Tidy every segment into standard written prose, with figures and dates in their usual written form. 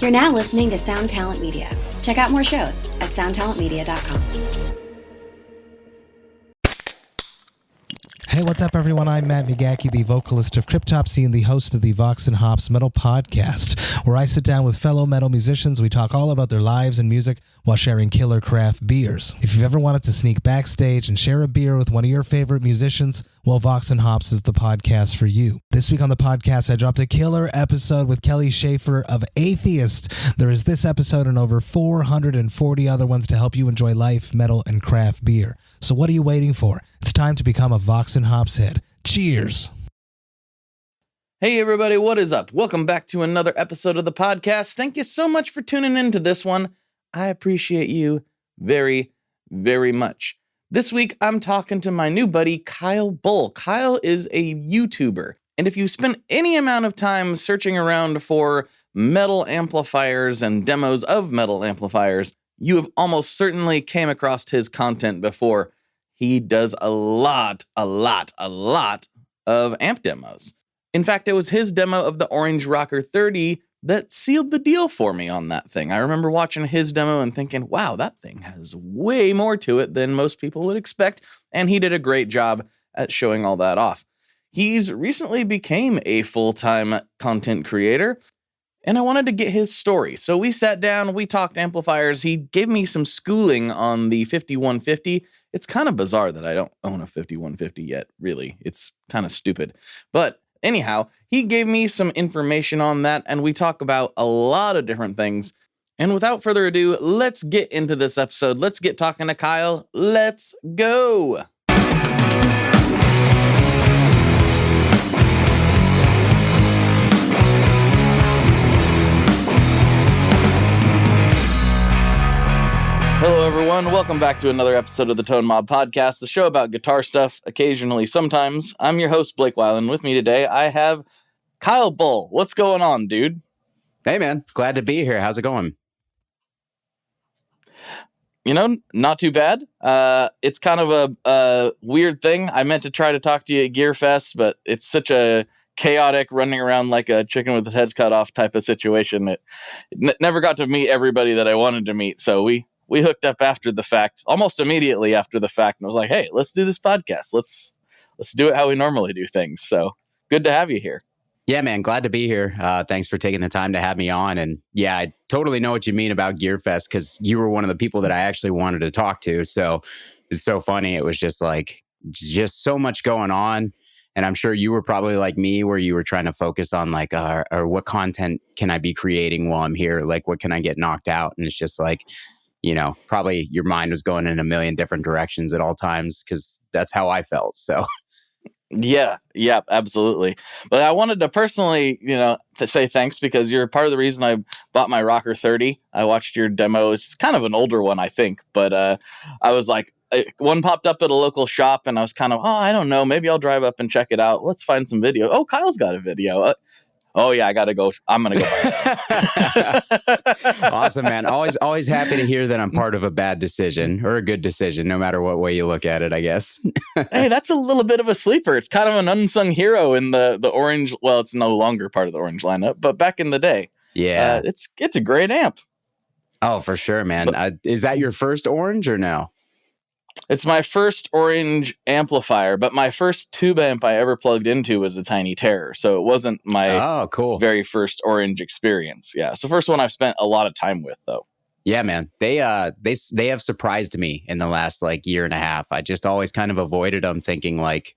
You're now listening to Sound Talent Media. Check out more shows at soundtalentmedia.com. Hey, what's up, everyone? I'm Matt McGachy, the vocalist of Cryptopsy and the host of the Vox and Hops Metal Podcast, where I sit down with fellow metal musicians. We talk all about their lives and music while sharing killer craft beers. If you've ever wanted to sneak backstage and share a beer with one of your favorite musicians, well, Vox and Hops is the podcast for you. This week on the podcast, I dropped a killer episode with Kelly Schaefer of Atheist. There is this episode and over 440 other ones to help you enjoy life, metal, and craft beer. So what are you waiting for? It's time to become a Vox and Hops head. Cheers! Hey everybody, what is up? Welcome back to another episode of the podcast. Thank you so much for tuning in to this one. I appreciate you very, very much. This week, I'm talking to my new buddy, Kyle Bull. Kyle is a YouTuber, and if you spent any amount of time searching around for metal amplifiers and demos of metal amplifiers, you have almost certainly came across his content before. He does a lot of amp demos. In fact, it was his demo of the Orange Rocker 30 that sealed the deal for me on that thing. I remember watching his demo and thinking, wow, that thing has way more to it than most people would expect, and he did a great job at showing all that off. He's recently became a full-time content creator, and I wanted to get his story. So we sat down, we talked amplifiers. He gave me some schooling on the 5150. It's kind of bizarre that I don't own a 5150 yet, really. It's kind of stupid. But anyhow, he gave me some information on that, and we talk about a lot of different things. And without further ado, let's get into this episode. Let's get talking to Kyle. Let's go. Hello, everyone. Welcome back to another episode of the Tone Mob Podcast, the show about guitar stuff, occasionally, sometimes. I'm your host, Blake Weiland. With me today, I have Kyle Bull. What's going on, dude? Hey, man. Glad to be here. How's it going? You know, not too bad. It's kind of a weird thing. I meant to try to talk to you at Gear Fest, but it's such a chaotic, running around like a chicken with its head cut off type of situation that never got to meet everybody that I wanted to meet. So we hooked up after the fact, almost immediately after the fact, and I was like, hey, let's do this podcast. Let's do it how we normally do things. So good to have you here. Yeah, man. Glad to be here. Thanks for taking the time to have me on. And yeah, I totally know what you mean about GearFest, because you were one of the people that I actually wanted to talk to. So it's so funny. It was just so much going on. And I'm sure you were probably like me, where you were trying to focus on like, or what content can I be creating while I'm here? Like, what can I get knocked out? And it's just like, you know, probably your mind was going in a million different directions at all times, because that's how I felt. So, yeah, absolutely. But I wanted to personally, to say thanks, because you're part of the reason I bought my Rocker 30. I watched your demo. It's kind of an older one, I think, but I was like, one popped up at a local shop, and I was kind of, I don't know, maybe I'll drive up and check it out. Let's find some video. Oh, Kyle's got a video. Oh yeah, I gotta go. I'm gonna go buy that. Awesome, man. Always happy to hear that I'm part of a bad decision or a good decision, no matter what way you look at it, I guess. Hey, that's a little bit of a sleeper. It's kind of an unsung hero in the Orange. Well, it's no longer part of the Orange lineup, but back in the day, yeah, it's a great amp. Oh, for sure, man. Is that your first Orange or no? It's my first Orange amplifier, but my first tube amp I ever plugged into was a Tiny Terror, so it wasn't my very first Orange experience. Yeah, it's the first one I've spent a lot of time with, though. Yeah, man. They have surprised me in the last year and a half. I just always kind of avoided them, thinking like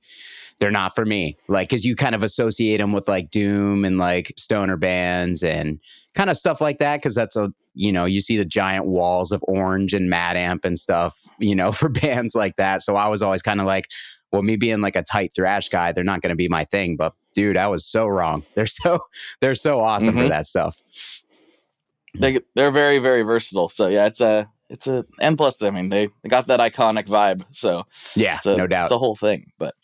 they're not for me. Like, because you kind of associate them with like doom and like stoner bands and kind of stuff like that, because that's you see the giant walls of Orange and Mad Amp and stuff, for bands like that. So I was always kind of like, well, me being like a tight thrash guy, they're not going to be my thing. But dude, I was so wrong. They're so awesome for that stuff. They're very, very versatile. So yeah, it's a, and plus, I mean, they got that iconic vibe. So yeah, no doubt. It's a whole thing, but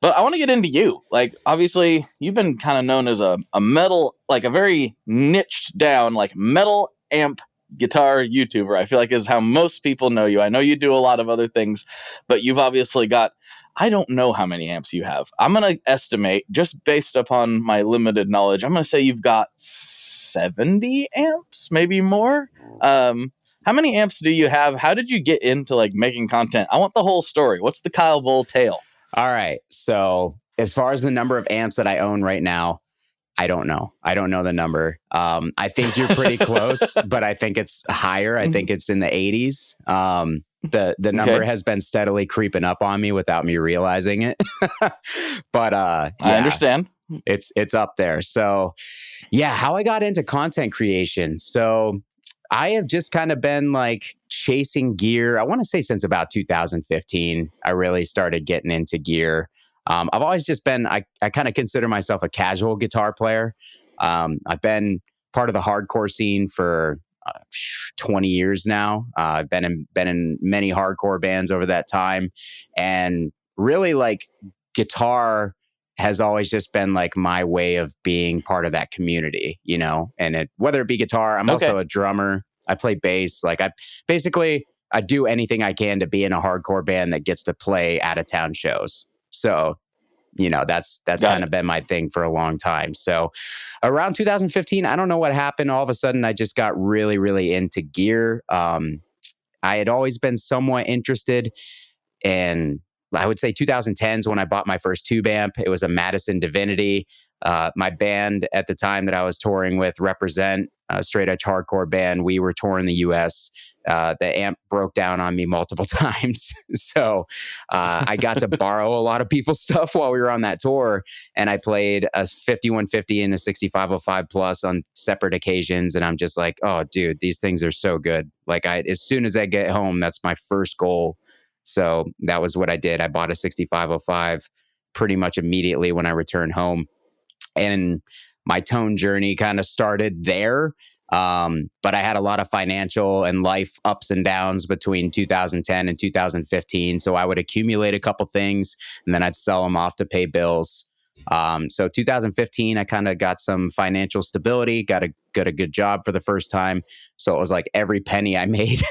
I want to get into you. Like, obviously you've been kind of known as a metal, like a very niched down, like metal amp guitar YouTuber, I feel like is how most people know you. I know you do a lot of other things, but you've obviously got, I don't know how many amps you have. I'm going to estimate, just based upon my limited knowledge, I'm going to say you've got 70 amps, maybe more. How many amps do you have? How did you get into like making content? I want the whole story. What's the Kyle Bull tale? All right. So as far as the number of amps that I own right now, I don't know. I don't know the number. I think you're pretty close, but I think it's higher. I think it's in the 80s. The number has been steadily creeping up on me without me realizing it. But I understand. It's up there. So yeah, how I got into content creation. So I have just kind of been like chasing gear. I want to say since about 2015, I really started getting into gear. I've always just been, I kind of consider myself a casual guitar player. I've been part of the hardcore scene for 20 years now. I've been in many hardcore bands over that time. And really like guitar has always just been like my way of being part of that community, you know, and whether it be guitar, I'm also a drummer. I play bass. Like I do anything I can to be in a hardcore band that gets to play out of town shows. So, you know, that's kind of been my thing for a long time. So around 2015, I don't know what happened. All of a sudden, I just got really, really into gear. I had always been somewhat interested in, I would say 2010s when I bought my first tube amp. It was a Madison Divinity. My band at the time that I was touring with, Represent, a straight edge hardcore band, we were touring the US. The amp broke down on me multiple times. So I got to borrow a lot of people's stuff while we were on that tour. And I played a 5150 and a 6505 plus on separate occasions. And I'm just like, oh, dude, these things are so good. Like as soon as I get home, that's my first goal. So that was what I did. I bought a 6505 pretty much immediately when I returned home. And my tone journey kind of started there. But I had a lot of financial and life ups and downs between 2010 and 2015. So I would accumulate a couple things and then I'd sell them off to pay bills. So 2015, I kind of got some financial stability, got a good job for the first time. So it was like every penny I made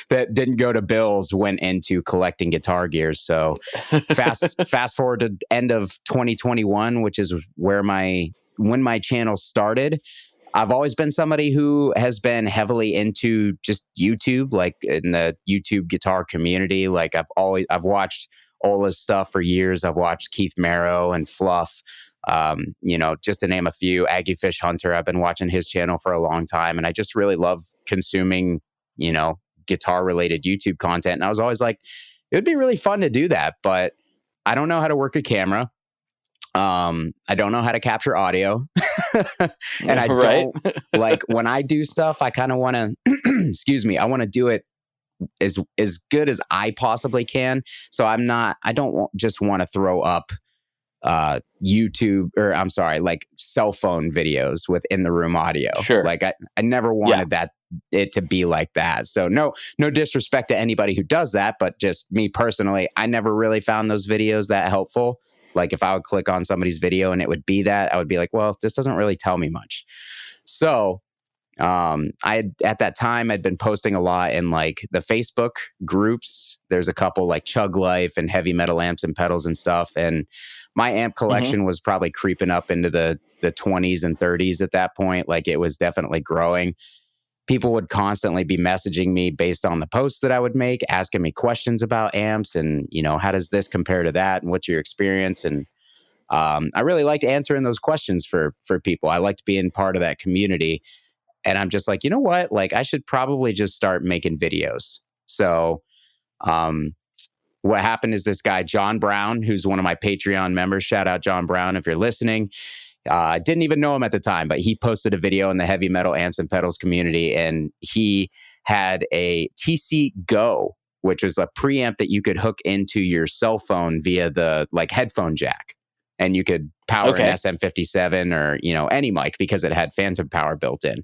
that didn't go to bills went into collecting guitar gears. So fast forward to end of 2021, which is when my channel started. I've always been somebody who has been heavily into just YouTube, like in the YouTube guitar community. Like I've watched Ola's stuff for years. I've watched Keith Merrow and Fluff, you know, just to name a few. Aggie Fish Hunter, I've been watching his channel for a long time. And I just really love consuming, you know, guitar related YouTube content. And I was always like, it would be really fun to do that, but I don't know how to work a camera. I don't know how to capture audio. And I don't like when I do stuff, I kind of want to, excuse me, I want to do it as good as I possibly can. So I don't just want to throw up YouTube or I'm sorry, like cell phone videos with in the room audio. Sure. Like I never wanted it to be like that. So no disrespect to anybody who does that, but just me personally, I never really found those videos that helpful. Like if I would click on somebody's video and it would be that, I would be like, well, this doesn't really tell me much. So at that time I'd been posting a lot in like the Facebook groups. There's a couple like Chug Life and Heavy Metal Amps and Pedals and stuff. And my amp collection was probably creeping up into the 20s and 30s at that point. Like it was definitely growing. People would constantly be messaging me based on the posts that I would make, asking me questions about amps and, you know, how does this compare to that? And what's your experience? And I really liked answering those questions for people. I liked being part of that community. And I'm just like, you know what? Like I should probably just start making videos. So what happened is this guy, John Brown, who's one of my Patreon members, shout out John Brown if you're listening. I didn't even know him at the time, but he posted a video in the Heavy Metal Amps and Pedals community, and he had a TC Go, which was a preamp that you could hook into your cell phone via the like headphone jack, and you could power an SM57 or, you know, any mic because it had phantom power built in.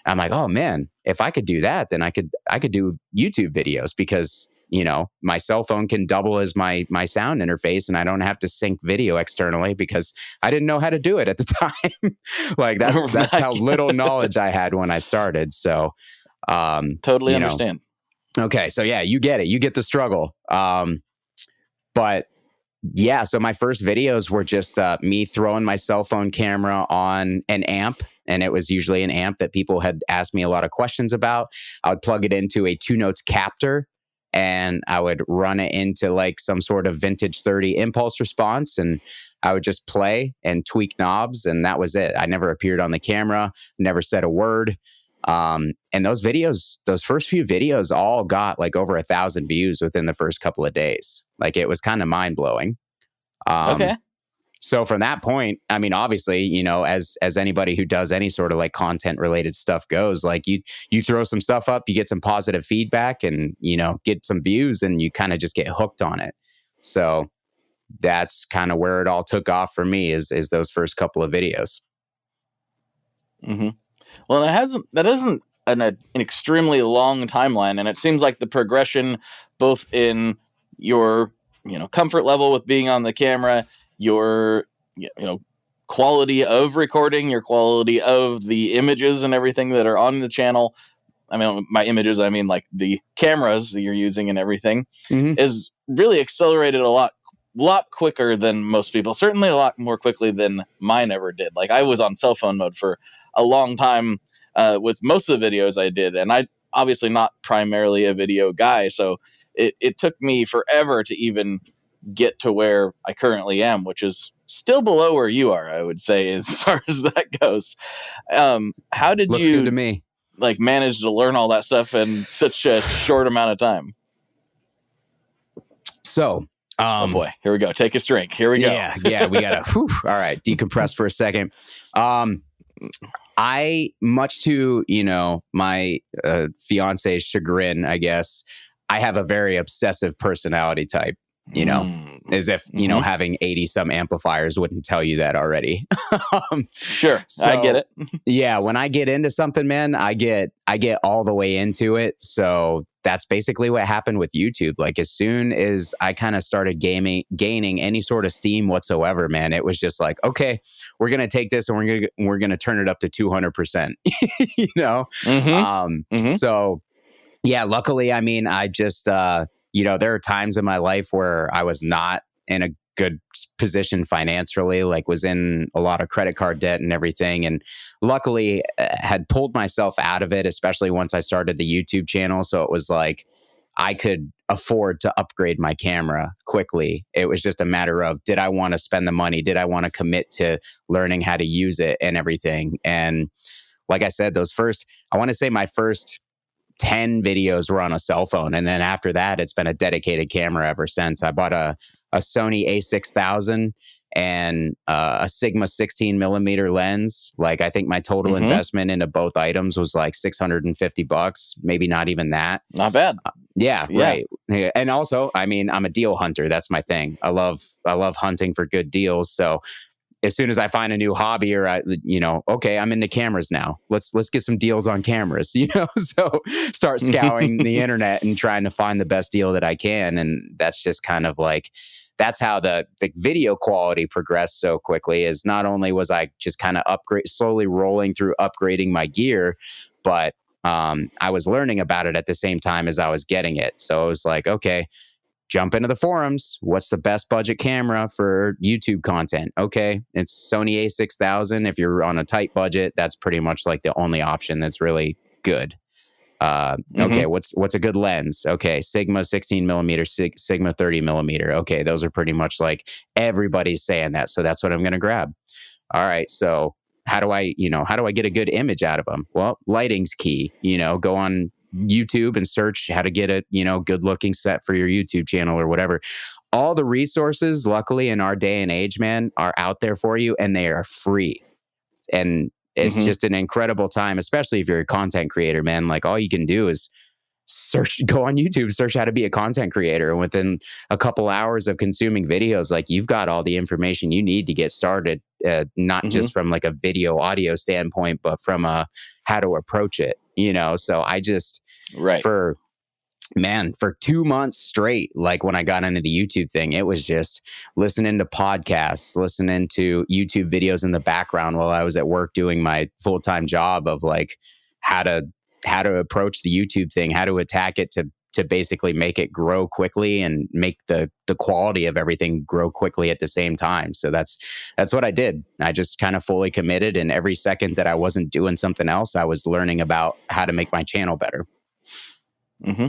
I'm like, oh man, if I could do that, then I could do YouTube videos because, you know, my cell phone can double as my sound interface and I don't have to sync video externally because I didn't know how to do it at the time. Like that's how little knowledge I had when I started. So, totally understand. Okay. So yeah, you get it. You get the struggle. But Yeah, so my first videos were just me throwing my cell phone camera on an amp, and it was usually an amp that people had asked me a lot of questions about. I would plug it into a 2-notes captor, and I would run it into like some sort of vintage 30 impulse response, and I would just play and tweak knobs, and that was it. I never appeared on the camera, never said a word. And those first few videos all got like over 1,000 views within the first couple of days. Like it was kind of mind blowing. Okay. So from that point, I mean, obviously, you know, as anybody who does any sort of like content related stuff goes, like you throw some stuff up, you get some positive feedback and, you know, get some views and you kind of just get hooked on it. So that's kind of where it all took off for me is those first couple of videos. Mm-hmm. Well, that isn't an extremely long timeline, and it seems like the progression, both in your comfort level with being on the camera, your quality of recording, your quality of the images and everything that are on the channel. I mean, by images, I mean like the cameras that you're using and everything, is really accelerated a lot quicker than most people. Certainly a lot more quickly than mine ever did. Like I was on cell phone mode for a long time with most of the videos I did. And I obviously not primarily a video guy. So it took me forever to even get to where I currently am, which is still below where you are, I would say, as far as that goes. How did Looks you good to me. like manage to learn all that stuff in such a short amount of time? So, oh boy, here we go. Take a drink. Here we go. Yeah, we gotta. All right, decompress for a second. I, much to my fiance's chagrin, I guess, I have a very obsessive personality type. As if having 80 some amplifiers wouldn't tell you that already. Sure, so, I get it. Yeah, when I get into something, man, I get all the way into it. So that's basically what happened with YouTube. Like as soon as I kind of started gaining any sort of steam whatsoever, man, it was just like, okay, we're gonna take this and we're gonna turn it up to 200%. So yeah, luckily, I mean, I just there are times in my life where I was not in a good position financially, like was in a lot of credit card debt and everything. And luckily had pulled myself out of it, especially once I started the YouTube channel. So it was like, I could afford to upgrade my camera quickly. It was just a matter of, did I want to spend the money? Did I want to commit to learning how to use it and everything? And like I said, I want to say my first 10 videos were on a cell phone. And then after that, it's been a dedicated camera ever since. I bought a Sony a6000 and a Sigma 16 millimeter lens. Like I think my total investment into both items was like $650, maybe not even that. Not bad. Yeah, right. And also, I mean, I'm a deal hunter. That's my thing. I love hunting for good deals. So as soon as I find a new hobby or okay, I'm into cameras now. Let's get some deals on cameras, so start scouring the internet and trying to find the best deal that I can. And that's just kind of like, that's how the video quality progressed so quickly. Is not only was I just kind of slowly rolling through upgrading my gear, but I was learning about it at the same time as I was getting it. So it was like, okay, jump into the forums. What's the best budget camera for YouTube content? Okay, it's Sony a6000. If you're on a tight budget, that's pretty much like the only option that's really good. Okay, what's a good lens? Okay, Sigma 16 millimeter, Sigma 30 millimeter. Okay, those are pretty much like everybody's saying that, so that's what I'm gonna grab. All right, so how do I get a good image out of them? Well, lighting's key. Go on YouTube and search how to get a good looking set for your YouTube channel or whatever. All the resources, luckily in our day and age, man, are out there for you and they are free. And it's just an incredible time, especially if you're a content creator, man. Like all you can do is go on YouTube, search how to be a content creator. And within a couple hours of consuming videos, like you've got all the information you need to get started, not just from like a video audio standpoint, but from how to approach it, So I just, for 2 months straight, like when I got into the YouTube thing, it was just listening to podcasts, listening to YouTube videos in the background while I was at work doing my full-time job of like how to approach the YouTube thing, how to attack it to to basically make it grow quickly and make the quality of everything grow quickly at the same time. So that's what I did. I just kind of fully committed, and every second that I wasn't doing something else, I was learning about how to make my channel better. Mm-hmm.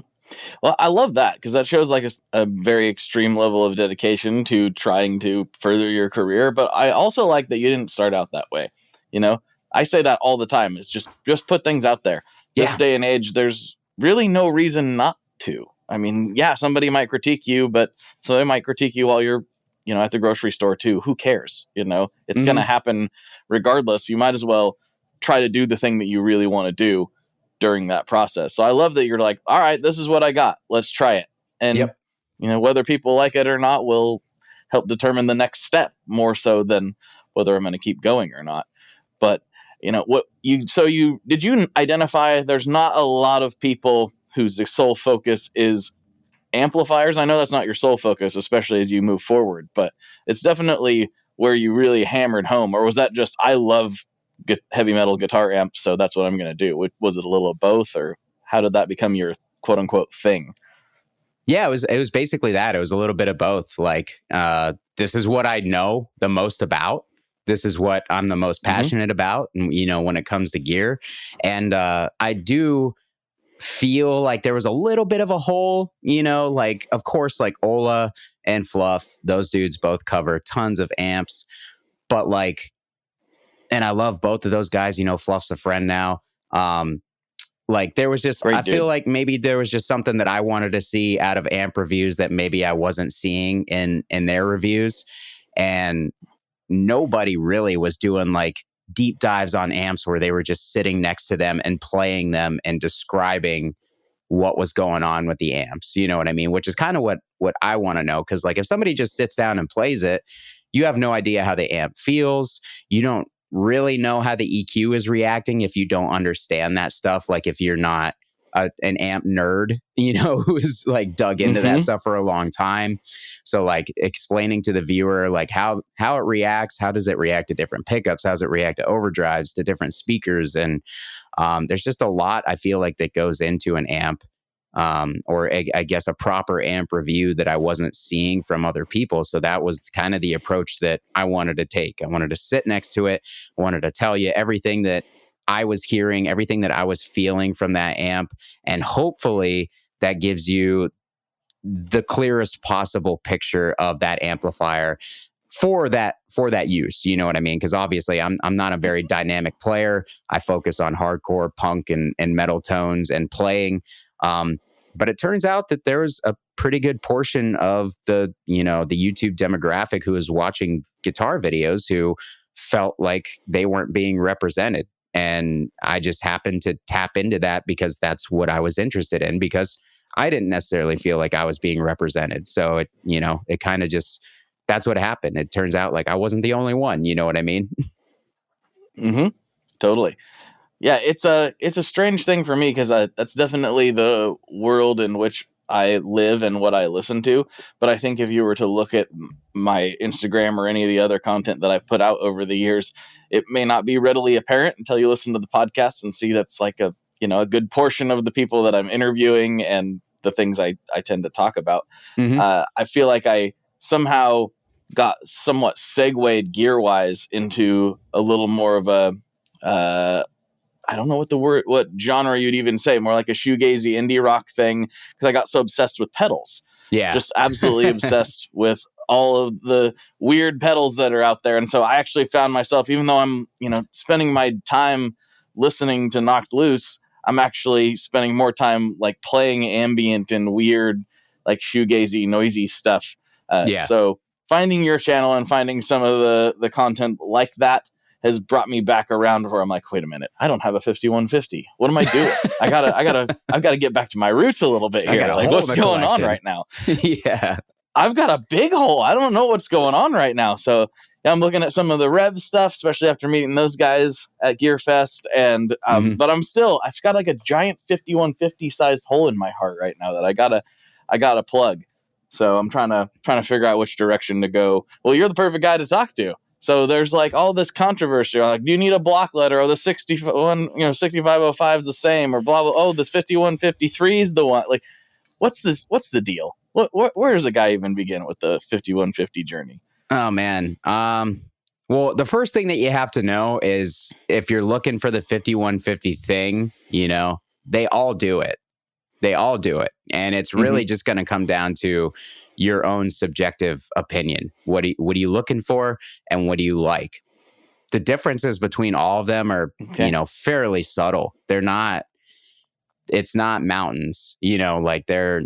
Well, I love that, because that shows like a very extreme level of dedication to trying to further your career. But I also like that you didn't start out that way. You know, I say that all the time. It's just put things out there. This day and age, there's really no reason not to. I mean, yeah, somebody might critique you, but somebody might critique you while you're, at the grocery store too. Who cares? It's going to happen regardless. You might as well try to do the thing that you really want to do during that process. So I love that you're like, all right, this is what I got. Let's try it. And, whether people like it or not will help determine the next step more so than whether I'm going to keep going or not. But, did you identify there's not a lot of people whose sole focus is amplifiers? I know that's not your sole focus, especially as you move forward, but it's definitely where you really hammered home. Or was that just, I love heavy metal guitar amps, so that's what I'm going to do? Was it a little of both, or how did that become your quote unquote thing? Yeah, it was basically that. It was a little bit of both. Like, this is what I know the most about. This is what I'm the most passionate about, and, when it comes to gear. And I do feel like there was a little bit of a hole, like, of course, like Ola and Fluff, those dudes both cover tons of amps. But like, and I love both of those guys, Fluff's a friend now. Like, there was just, I feel like maybe there was just something that I wanted to see out of amp reviews that maybe I wasn't seeing in their reviews. And nobody really was doing like deep dives on amps where they were just sitting next to them and playing them and describing what was going on with the amps. You know what I mean? Which is kind of what I want to know. Because like, if somebody just sits down and plays it, you have no idea how the amp feels. You don't really know how the EQ is reacting if you don't understand that stuff. Like, if you're not an amp nerd, who's like dug into that stuff for a long time. So like, explaining to the viewer like how it reacts, how does it react to different pickups, how does it react to overdrives, to different speakers, and there's just a lot I feel like that goes into an amp, or I guess a proper amp review that I wasn't seeing from other people. So that was kind of the approach that I wanted to take. I wanted to sit next to it. I wanted to tell you everything that I was hearing, everything that I was feeling from that amp. And hopefully that gives you the clearest possible picture of that amplifier for that use. You know what I mean? Because obviously I'm not a very dynamic player. I focus on hardcore punk and metal tones and playing. But it turns out that there was a pretty good portion of the YouTube demographic who was watching guitar videos who felt like they weren't being represented. And I just happened to tap into that because that's what I was interested in, because I didn't necessarily feel like I was being represented. So it kind of just, that's what happened. It turns out like I wasn't the only one. You know what I mean? Totally. Yeah, it's a strange thing for me, because that's definitely the world in which I live and what I listen to. But I think if you were to look at my Instagram or any of the other content that I've put out over the years, it may not be readily apparent until you listen to the podcast and see that's like a good portion of the people that I'm interviewing and the things I tend to talk about. I feel like I somehow got somewhat segued gear-wise into a little more of a I don't know what genre you'd even say, more like a shoegazy indie rock thing, because I got so obsessed with pedals. Yeah. Just absolutely obsessed with all of the weird pedals that are out there. And so I actually found myself, even though I'm, spending my time listening to Knocked Loose, I'm actually spending more time like playing ambient and weird, like shoegazy, noisy stuff. So finding your channel and finding some of the content like that has brought me back around where I'm like, wait a minute, I don't have a 5150. What am I doing? I've got to get back to my roots a little bit here. Like, what's going on right now? Yeah. I've got a big hole. I don't know what's going on right now. So I'm looking at some of the Rev stuff, especially after meeting those guys at GearFest. And, but I've got like a giant 5150 sized hole in my heart right now that I gotta plug. So I'm trying to figure out which direction to go. Well, you're the perfect guy to talk to. So there's like all this controversy. Like, do you need a block letter? Or the 6505 is the same, or blah, blah. Oh, this 5153 is the one. Like, What's this? What's the deal? Where does a guy even begin with the 5150 journey? Oh man. Well, the first thing that you have to know is if you're looking for the 5150 thing, they all do it. They all do it. And it's really just going to come down to your own subjective opinion. What are you looking for and what do you like? The differences between all of them are, fairly subtle. It's not mountains, like they're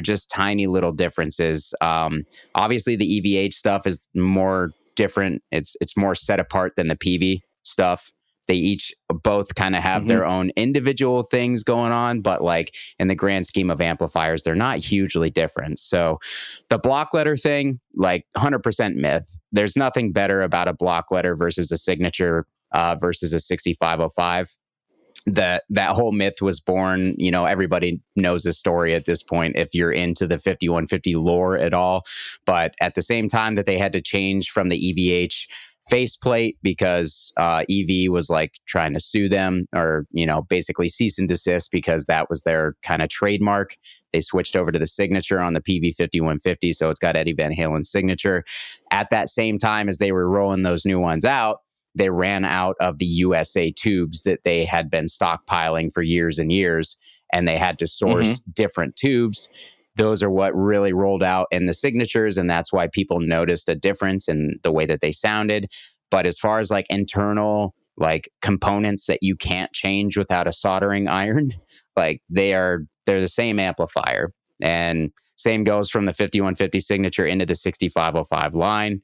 just tiny little differences. Obviously the EVH stuff is more different. It's more set apart than the PV stuff. They both kind of have their own individual things going on, but like in the grand scheme of amplifiers, they're not hugely different. So the block letter thing, like 100% myth. There's nothing better about a block letter versus a signature versus a 6505. That whole myth was born, everybody knows this story at this point if you're into the 5150 lore at all. But at the same time that they had to change from the EVH faceplate because EV was like trying to sue them or, basically cease and desist because that was their kind of trademark. They switched over to the signature on the PV 5150. So it's got Eddie Van Halen's signature. At that same time as they were rolling those new ones out, they ran out of the USA tubes that they had been stockpiling for years and years, and they had to source different tubes. Those are what really rolled out in the signatures, and that's why people noticed a difference in the way that they sounded. But as far as like internal like components that you can't change without a soldering iron, like they're the same amplifier. And same goes from the 5150 signature into the 6505 line.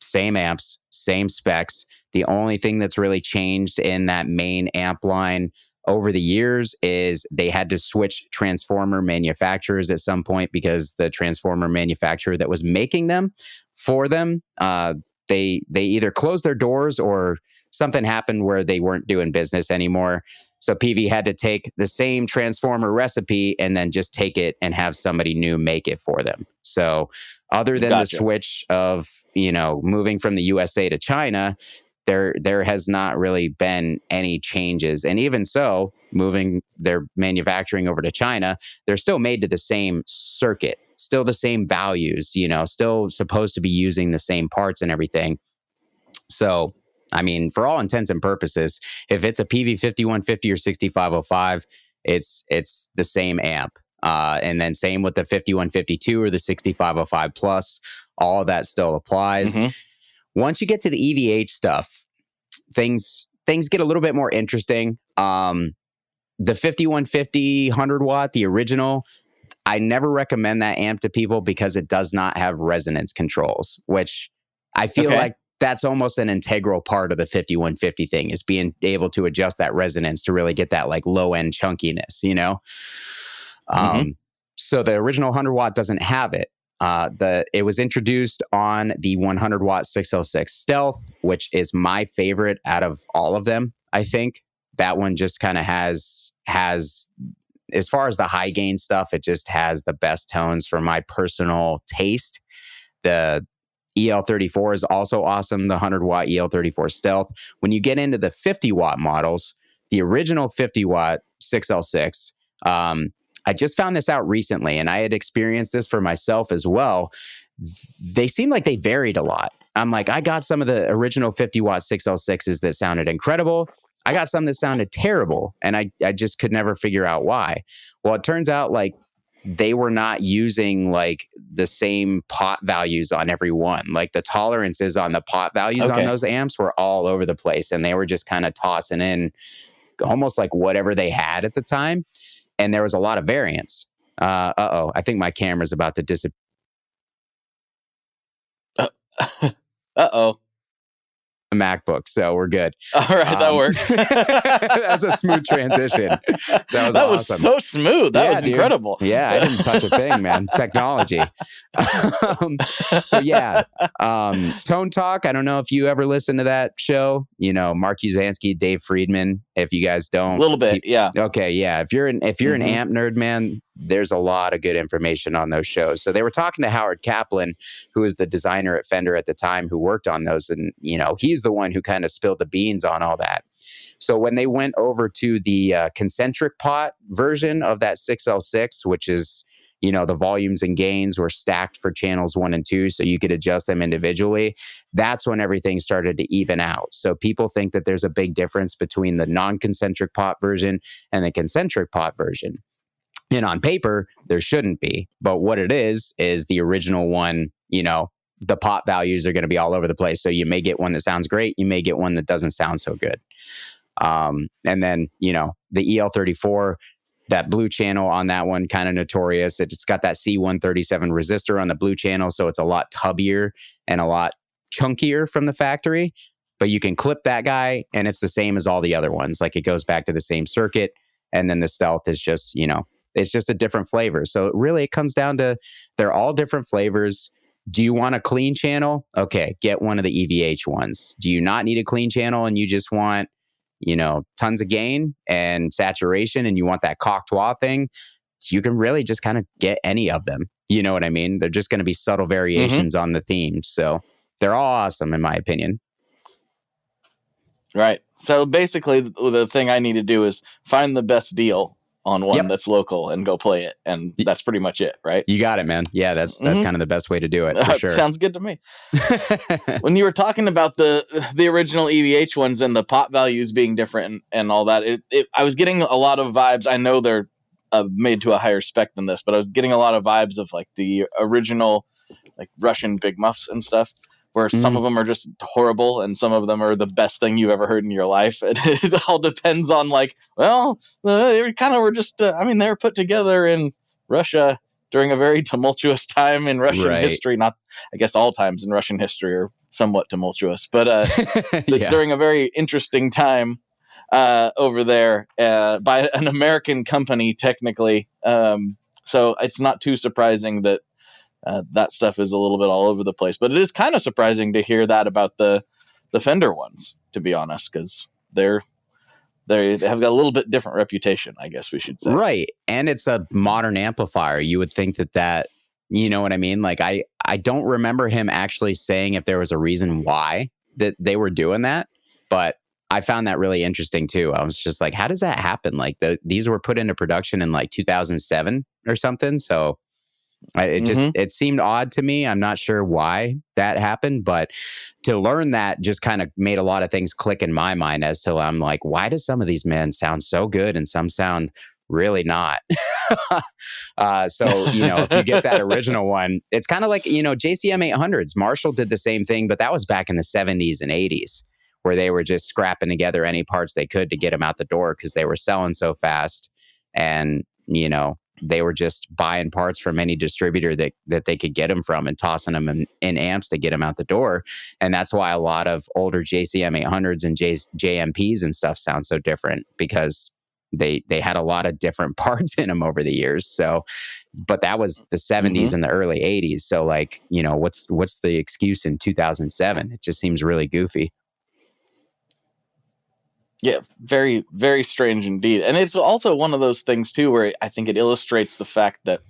Same amps, same specs. The only thing that's really changed in that main amp line over the years is they had to switch transformer manufacturers at some point because the transformer manufacturer that was making them for them, they either closed their doors or something happened where they weren't doing business anymore. So PV had to take the same transformer recipe and then just take it and have somebody new make it for them. So other than the switch of, moving from the USA to China, there has not really been any changes. And even so, moving their manufacturing over to China, they're still made to the same circuit, still the same values, still supposed to be using the same parts and everything. So, I mean, for all intents and purposes, if it's a PV 5150 or 6505, it's the same amp. And then same with the 5152 or the 6505 plus, all of that still applies. Once you get to the EVH stuff, things get a little bit more interesting. The 5150 100 watt, the original, I never recommend that amp to people because it does not have resonance controls, which I feel like that's almost an integral part of the 5150 thing, is being able to adjust that resonance to really get that like low end chunkiness, So the original 100 watt doesn't have it. It was introduced on the 100 watt 606 Stealth, which is my favorite out of all of them. I think that one just kind of has, as far as the high gain stuff, it just has the best tones for my personal taste. The EL34 is also awesome. The 100 watt EL34 Stealth. When you get into the 50 watt models, the original 50 watt 6L6, I just found this out recently, and I had experienced this for myself as well. They seem like they varied a lot. I'm like, I got some of the original 50 watt 6L6s that sounded incredible. I got some that sounded terrible, and I just could never figure out why. Well, it turns out like they were not using like the same pot values on every one. Like the tolerances on the pot values on those amps were all over the place, and they were just kind of tossing in almost like whatever they had at the time. And there was a lot of variance. I think my camera's about to disappear. A MacBook, so we're good. All right, that works. That's a smooth transition. That was awesome. Was so smooth. That was incredible. Yeah, I didn't touch a thing, man. Technology. Tone Talk. I don't know if you ever listen to that show. Mark Uzansky, Dave Friedman. If you guys don't, a little bit, yeah. Okay, yeah. If you're an amp nerd, man, there's a lot of good information on those shows. So they were talking to Howard Kaplan, who was the designer at Fender at the time, who worked on those. And, he's the one who kind of spilled the beans on all that. So when they went over to the concentric pot version of that 6L6, which is, the volumes and gains were stacked for channels 1 and 2, so you could adjust them individually. That's when everything started to even out. So people think that there's a big difference between the non-concentric pot version and the concentric pot version. And on paper, there shouldn't be. But what it is the original one, the pot values are going to be all over the place. So you may get one that sounds great. You may get one that doesn't sound so good. And then, the EL34, that blue channel on that one, kind of notorious. It's got that C137 resistor on the blue channel, so it's a lot tubbier and a lot chunkier from the factory. But you can clip that guy, and it's the same as all the other ones. Like, it goes back to the same circuit, and then the Stealth is just, it's just a different flavor. So really, it comes down to, they're all different flavors. Do you want a clean channel? Okay, get one of the EVH ones. Do you not need a clean channel and you just want tons of gain and saturation, and you want that Cocteau thing? You can really just kind of get any of them. You know what I mean? They're just going to be subtle variations on the theme. So they're all awesome, in my opinion. Right. So basically, the thing I need to do is find the best deal on one that's local and go play it. And that's pretty much it, right? You got it, man. Yeah, that's kind of the best way to do it, for sure. Sounds good to me. When you were talking about the original EVH ones and the pot values being different and all that, I was getting a lot of vibes. I know they're made to a higher spec than this, but I was getting a lot of vibes of like the original like Russian big muffs and stuff, where some of them are just horrible and some of them are the best thing you ever heard in your life. And it all depends on they kind of were just, they were put together in Russia during a very tumultuous time in Russian history. Not, I guess all times in Russian history are somewhat tumultuous, but during a very interesting time over there by an American company, technically. So it's not too surprising that that stuff is a little bit all over the place, but it is kind of surprising to hear that about the Fender ones, to be honest, because they have got a little bit different reputation, I guess we should say. Right, and it's a modern amplifier. You would think that you know what I mean? Like I don't remember him actually saying if there was a reason why that they were doing that, but I found that really interesting too. I was just like, how does that happen? Like these were put into production in like 2007 or something, so. It seemed odd to me. I'm not sure why that happened, but to learn that just kind of made a lot of things click in my mind as to, I'm like, why do some of these men sound so good and some sound really not? So, if you get that original one, it's kind of like, JCM 800s. Marshall did the same thing, but that was back in the 70s and 80s, where they were just scrapping together any parts they could to get them out the door because they were selling so fast. And, they were just buying parts from any distributor that they could get them from and tossing them in amps to get them out the door. And that's why a lot of older JCM 800s and JMPs and stuff sound so different, because they had a lot of different parts in them over the years. So, but that was the 70s and the early 80s. So like, what's the excuse in 2007? It just seems really goofy. Yeah, very, very strange indeed. And it's also one of those things, too, where I think it illustrates the fact that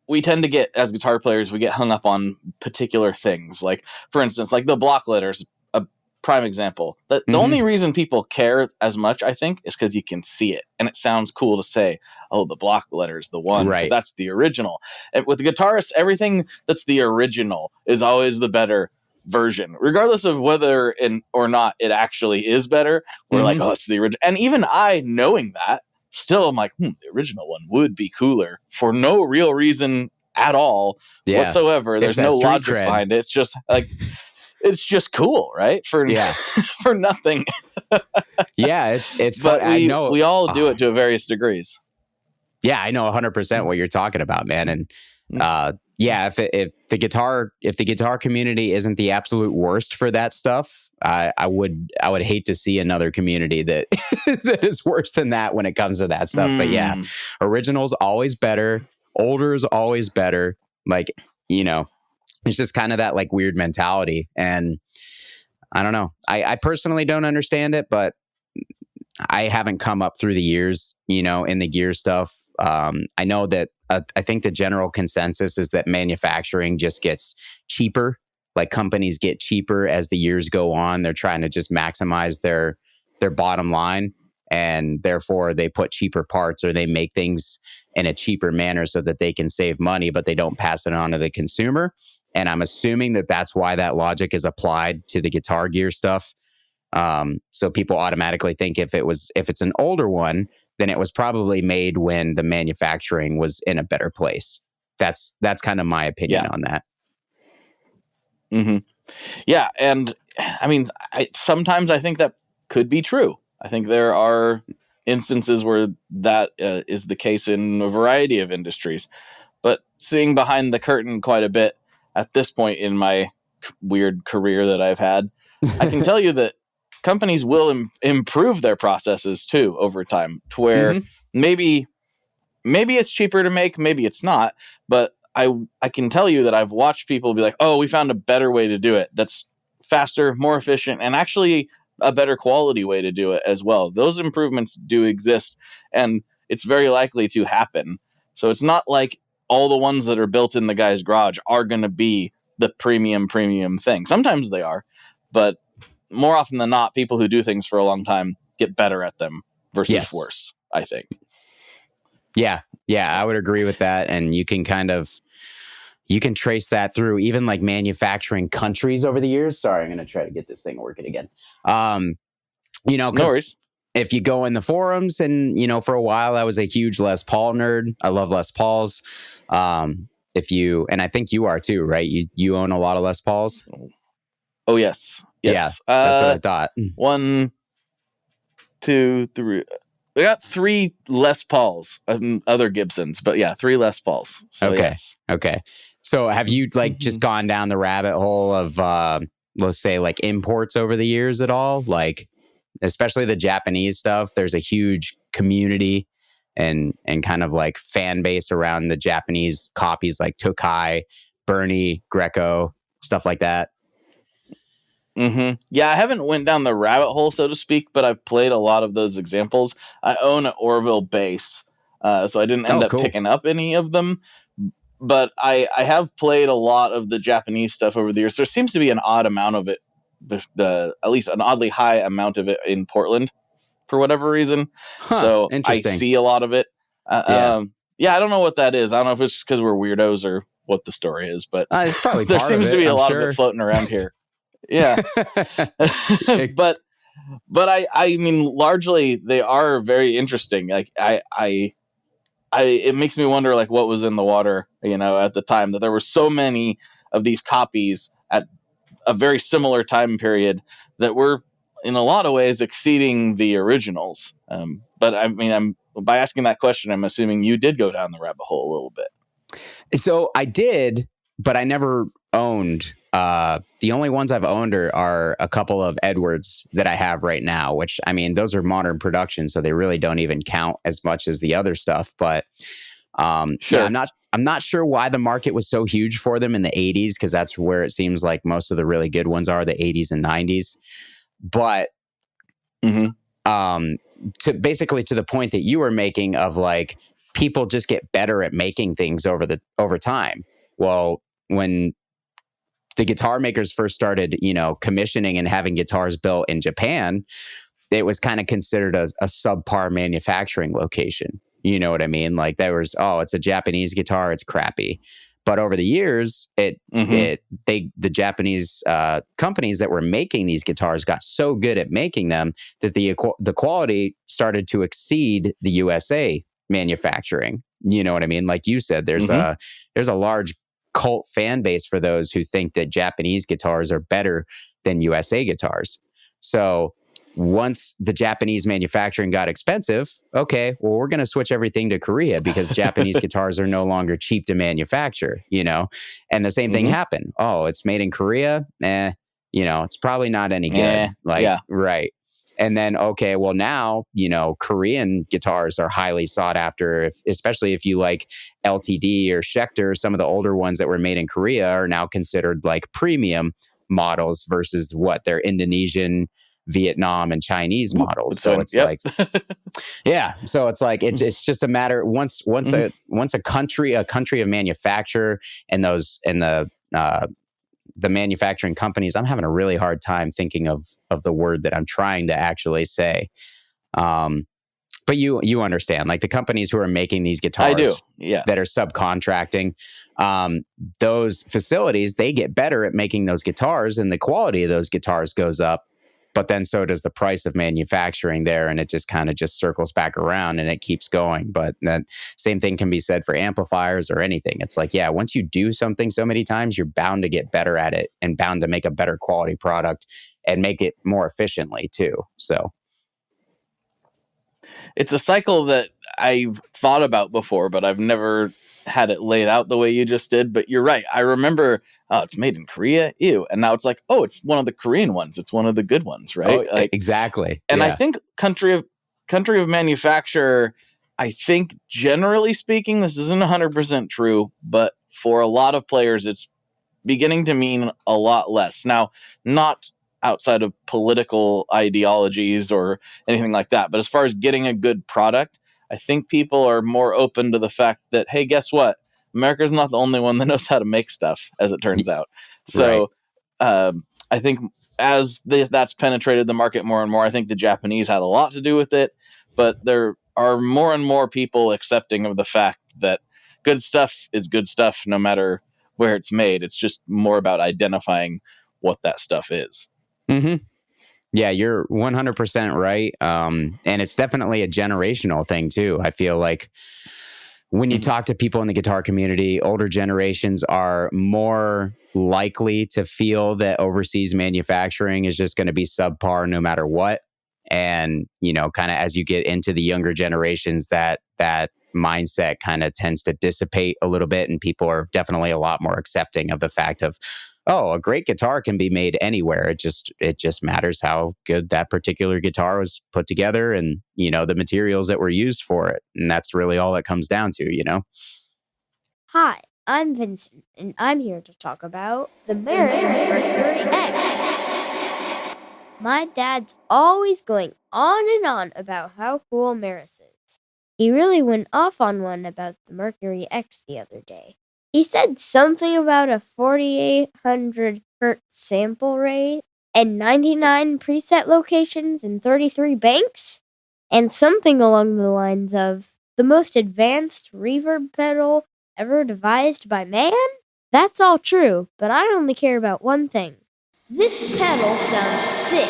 we tend to get, as guitar players, we get hung up on particular things. Like, for instance, like the block letters, a prime example. The only reason people care as much, I think, is because you can see it. And it sounds cool to say, oh, the block letter is the one, because that's the original. And with the guitarists, everything that's the original is always the better version, regardless of whether or not it actually is better. We're like, oh, it's the original. And even I, knowing that, still I'm like, the original one would be cooler for no real reason at all whatsoever. There's no logic behind it. It's just like, it's just cool, right? For for nothing. It's but fun. We all do it to various degrees. Yeah, I know 100% what you're talking about, man. And if the guitar community isn't the absolute worst for that stuff, I would hate to see another community that that is worse than that when it comes to that stuff. But yeah, original's always better, older's always better. Like, it's just kind of that like weird mentality. And I don't know. I personally don't understand it, but I haven't come up through the years, in the gear stuff. I know that I think the general consensus is that manufacturing just gets cheaper. Like companies get cheaper as the years go on. They're trying to just maximize their their bottom line, and therefore they put cheaper parts or they make things in a cheaper manner so that they can save money, but they don't pass it on to the consumer. And I'm assuming that that's why that logic is applied to the guitar gear stuff. So people automatically think if it's an older one, then it was probably made when the manufacturing was in a better place. That's kind of my opinion on that. Mm-hmm. Yeah, and I mean, sometimes I think that could be true. I think there are instances where that is the case in a variety of industries. But seeing behind the curtain quite a bit at this point in my weird career that I've had, I can tell you that companies will improve their processes too over time, to where maybe it's cheaper to make, maybe it's not, but I can tell you that I've watched people be like, oh, we found a better way to do it that's faster, more efficient, and actually a better quality way to do it as well. Those improvements do exist, and it's very likely to happen. So it's not like all the ones that are built in the guy's garage are going to be the premium thing. Sometimes they are, but more often than not, people who do things for a long time get better at them versus worse, I think. Yeah, I would agree with that. And you can trace that through even like manufacturing countries over the years. Sorry, I'm going to try to get this thing working again. No worries. If you go in the forums and, for a while I was a huge Les Paul nerd. I love Les Pauls. And I think you are too, right? You own a lot of Les Pauls? Oh, yes. Yeah, that's what I thought. 1, 2, 3. I got 3 Les Pauls, other Gibsons, but yeah, 3 Les Pauls. So okay. Yes. Okay. So have you just gone down the rabbit hole of, let's say like imports over the years at all? Like, especially the Japanese stuff, there's a huge community and kind of like fan base around the Japanese copies like Tokai, Bernie, Greco, stuff like that. Yeah, I haven't went down the rabbit hole, so to speak, but I've played a lot of those examples. I own an Orville bass, so I didn't end up picking up any of them. But I have played a lot of the Japanese stuff over the years. There seems to be an odd amount of it, at least an oddly high amount of it in Portland for whatever reason. So I see a lot of it. I don't know what that is. I don't know if it's just because we're weirdos or what the story is, but it's probably there seems to be a lot of it floating around here. Yeah. but I mean, largely they are very interesting. Like it makes me wonder like what was in the water, at the time, that there were so many of these copies at a very similar time period that were in a lot of ways exceeding the originals. But I mean, by asking that question, I'm assuming you did go down the rabbit hole a little bit. So I did, but I never owned. The only ones I've owned are a couple of Edwards that I have right now, which, I mean, those are modern productions, so they really don't even count as much as the other stuff. But sure. Yeah, I'm not sure why the market was so huge for them in the 80s, because that's where it seems like most of the really good ones are, the 80s and 90s. But to the point that you were making of like people just get better at making things over time. Well, when the guitar makers first started, commissioning and having guitars built in Japan, it was kind of considered a subpar manufacturing location. You know what I mean? Like there was, it's a Japanese guitar, it's crappy. But over the years, the Japanese companies that were making these guitars got so good at making them that the quality started to exceed the USA manufacturing. You know what I mean? Like you said, there's a large cult fan base for those who think that Japanese guitars are better than USA guitars. So once the Japanese manufacturing got expensive, okay, well, we're going to switch everything to Korea because Japanese guitars are no longer cheap to manufacture, and the same thing happened. Oh, it's made in Korea. It's probably not any good. Right. And then, okay, well now, Korean guitars are highly sought after, especially if you like LTD or Schecter. Some of the older ones that were made in Korea are now considered like premium models versus what they're Indonesian, Vietnam, and Chinese models. So it's like, yeah. So it's like, it's just a matter, once a country of manufacture and the the manufacturing companies, I'm having a really hard time thinking of the word that I'm trying to actually say. But you understand, like the companies who are making these guitars I do. Yeah. that are subcontracting, those facilities, they get better at making those guitars and the quality of those guitars goes up. But then so does the price of manufacturing there. And it just kind of just circles back around and it keeps going. But that same thing can be said for amplifiers or anything. It's like, yeah, once you do something so many times, you're bound to get better at it and bound to make a better quality product and make it more efficiently too. So it's a cycle that I've thought about before, but I've never had it laid out the way you just did. But you're right. I remember, oh, it's made in Korea. Ew. And now it's like, oh, it's one of the Korean ones. It's one of the good ones, right? Oh, like, exactly. And yeah. I think country of manufacturer, I think generally speaking, this isn't 100% true, but for a lot of players, it's beginning to mean a lot less. Now, not outside of political ideologies or anything like that, but as far as getting a good product, I think people are more open to the fact that, hey, guess what? America's not the only one that knows how to make stuff, as it turns out. So I think as that's penetrated the market more and more, I think the Japanese had a lot to do with it, but there are more and more people accepting of the fact that good stuff is good stuff no matter where it's made. It's just more about identifying what that stuff is. Mm-hmm. Yeah, you're 100% right. And it's definitely a generational thing too. I feel like when you talk to people in the guitar community, older generations are more likely to feel that overseas manufacturing is just going to be subpar no matter what. And, you know, kind of as you get into the younger generations, that mindset kind of tends to dissipate a little bit. And people are definitely a lot more accepting of the fact of, oh, a great guitar can be made anywhere. It just matters how good that particular guitar was put together and, you know, the materials that were used for it. And that's really all it comes down to, you know? Hi, I'm Vincent, and I'm here to talk about the Merit Mercury X. My dad's always going on and on about how cool Maris is. He really went off on one about the Mercury X the other day. He said something about a 4,800 hertz sample rate and 99 preset locations and 33 banks, and something along the lines of the most advanced reverb pedal ever devised by man? That's all true, but I only care about one thing. This pedal sounds sick.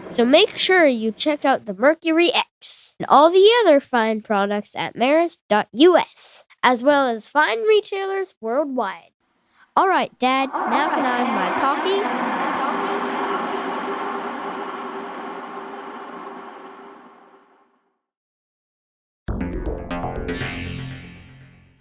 So make sure you check out the Mercury X and all the other fine products at maris.us, as well as fine retailers worldwide. All right, Dad, now can I have my Pocky?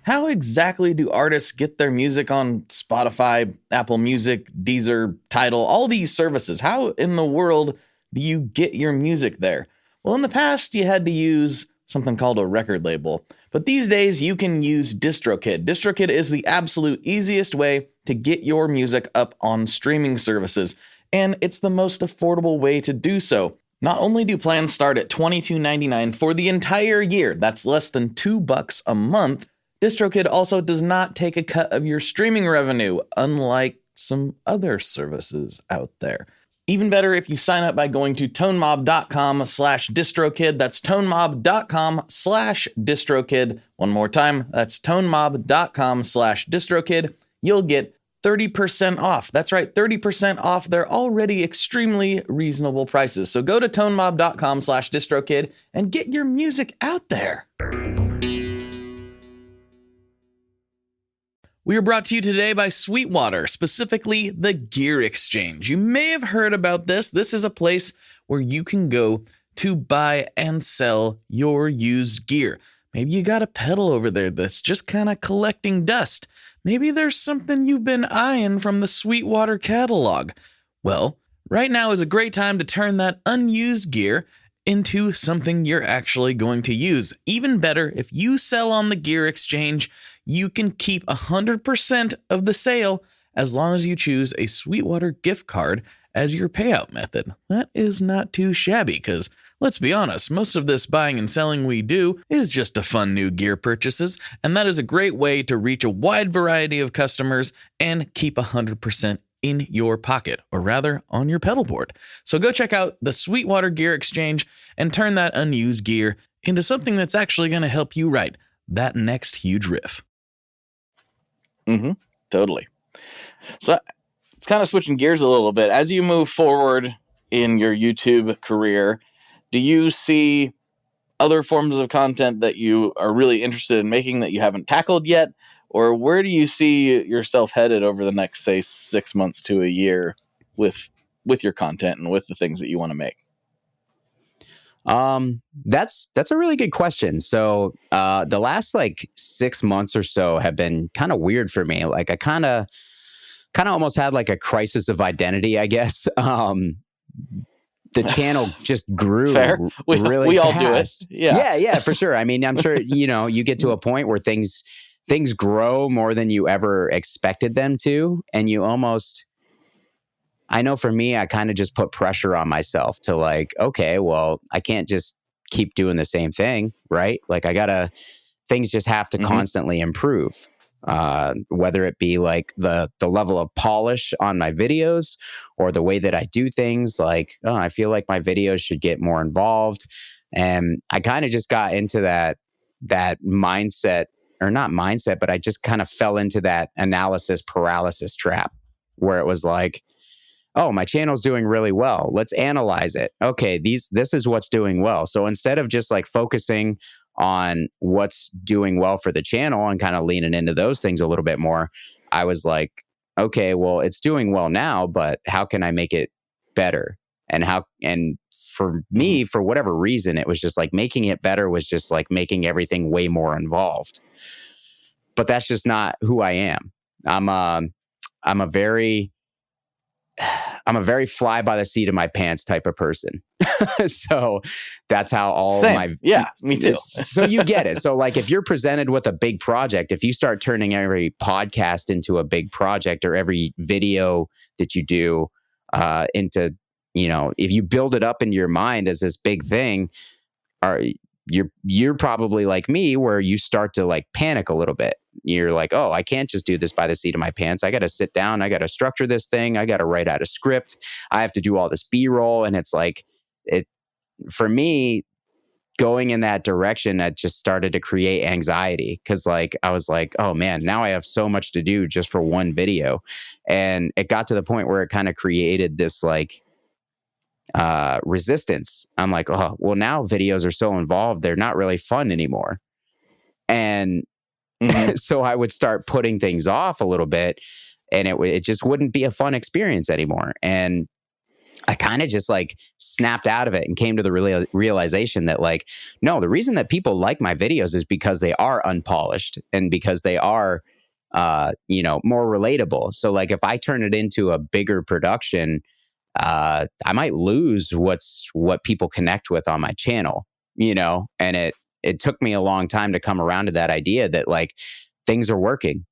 How exactly do artists get their music on Spotify, Apple Music, Deezer, Tidal, all these services? How in the world do you get your music there? Well, in the past, you had to use something called a record label. But these days, you can use DistroKid. DistroKid is the absolute easiest way to get your music up on streaming services. And it's the most affordable way to do so. Not only do plans start at $22.99 for the entire year, that's less than $2 a month, DistroKid also does not take a cut of your streaming revenue, unlike some other services out there. Even better if you sign up by going to tonemob.com/distrokid. That's tonemob.com/distrokid. One more time, that's tonemob.com/distrokid. You'll get 30% off. That's right, 30% off their already extremely reasonable prices. So go to tonemob.com/distrokid and get your music out there. We are brought to you today by Sweetwater, specifically the Gear Exchange. You may have heard about this. This is a place where you can go to buy and sell your used gear. Maybe you got a pedal over there that's just kind of collecting dust. Maybe there's something you've been eyeing from the Sweetwater catalog. Well, right now is a great time to turn that unused gear into something you're actually going to use. Even better, if you sell on the Gear Exchange, you can keep 100% of the sale as long as you choose a Sweetwater gift card as your payout method. That is not too shabby because Let's be honest, most of this buying and selling we do is just to fund new gear purchases, and that is a great way to reach a wide variety of customers and keep 100% in your pocket, or rather on your pedal board. So go check out the Sweetwater Gear Exchange and turn that unused gear into something that's actually going to help you write that next huge riff. Totally. So it's kind of switching gears a little bit. As you move forward in your YouTube career, do you see other forms of content that you are really interested in making that you haven't tackled yet? Or where do you see yourself headed over the next, say, 6 months to a year with your content and with the things that you want to make? That's a really good question. So, the last like 6 months or so have been kind of weird for me. Like I kind of almost had like a crisis of identity, I guess. The channel just grew really we fast. all do it. Yeah, for sure. I mean, I'm sure, you get to a point where things grow more than you ever expected them to. And you almost, I know for me, I kind of just put pressure on myself to like, okay, well, I can't just keep doing the same thing, right? Like things just have to constantly improve. Whether it be like the level of polish on my videos or the way that I do things, like, oh, I feel like my videos should get more involved. And I kind of just got into that mindset, or not mindset, but I just kind of fell into that analysis paralysis trap where it was like, oh, my channel's doing really well. Let's analyze it. Okay, this is what's doing well. So instead of just like focusing on what's doing well for the channel and kind of leaning into those things a little bit more, I was like, okay, well, it's doing well now, but how can I make it better? And for me, for whatever reason, it was just like making it better was just like making everything way more involved. But that's just not who I am. I'm a very fly by the seat of my pants type of person. So that's how me too. So you get it. So like if you're presented with a big project, if you start turning every podcast into a big project, or every video that you do into, if you build it up in your mind as this big thing, you're probably like me, where you start to like panic a little bit. You're like, oh, I can't just do this by the seat of my pants. I got to sit down. I got to structure this thing. I got to write out a script. I have to do all this B-roll. And it's like, for me, going in that direction, that just started to create anxiety. Cause like, I was like, oh man, now I have so much to do just for one video. And it got to the point where it kind of created this like, resistance. I'm like, oh, well, now videos are so involved, they're not really fun anymore. And so I would start putting things off a little bit, and it just wouldn't be a fun experience anymore. And I kind of just like snapped out of it and came to the realization that like, no, the reason that people like my videos is because they are unpolished and because they are, more relatable. So like if I turn it into a bigger production, I might lose what people connect with on my channel, and it took me a long time to come around to that idea that like things are working.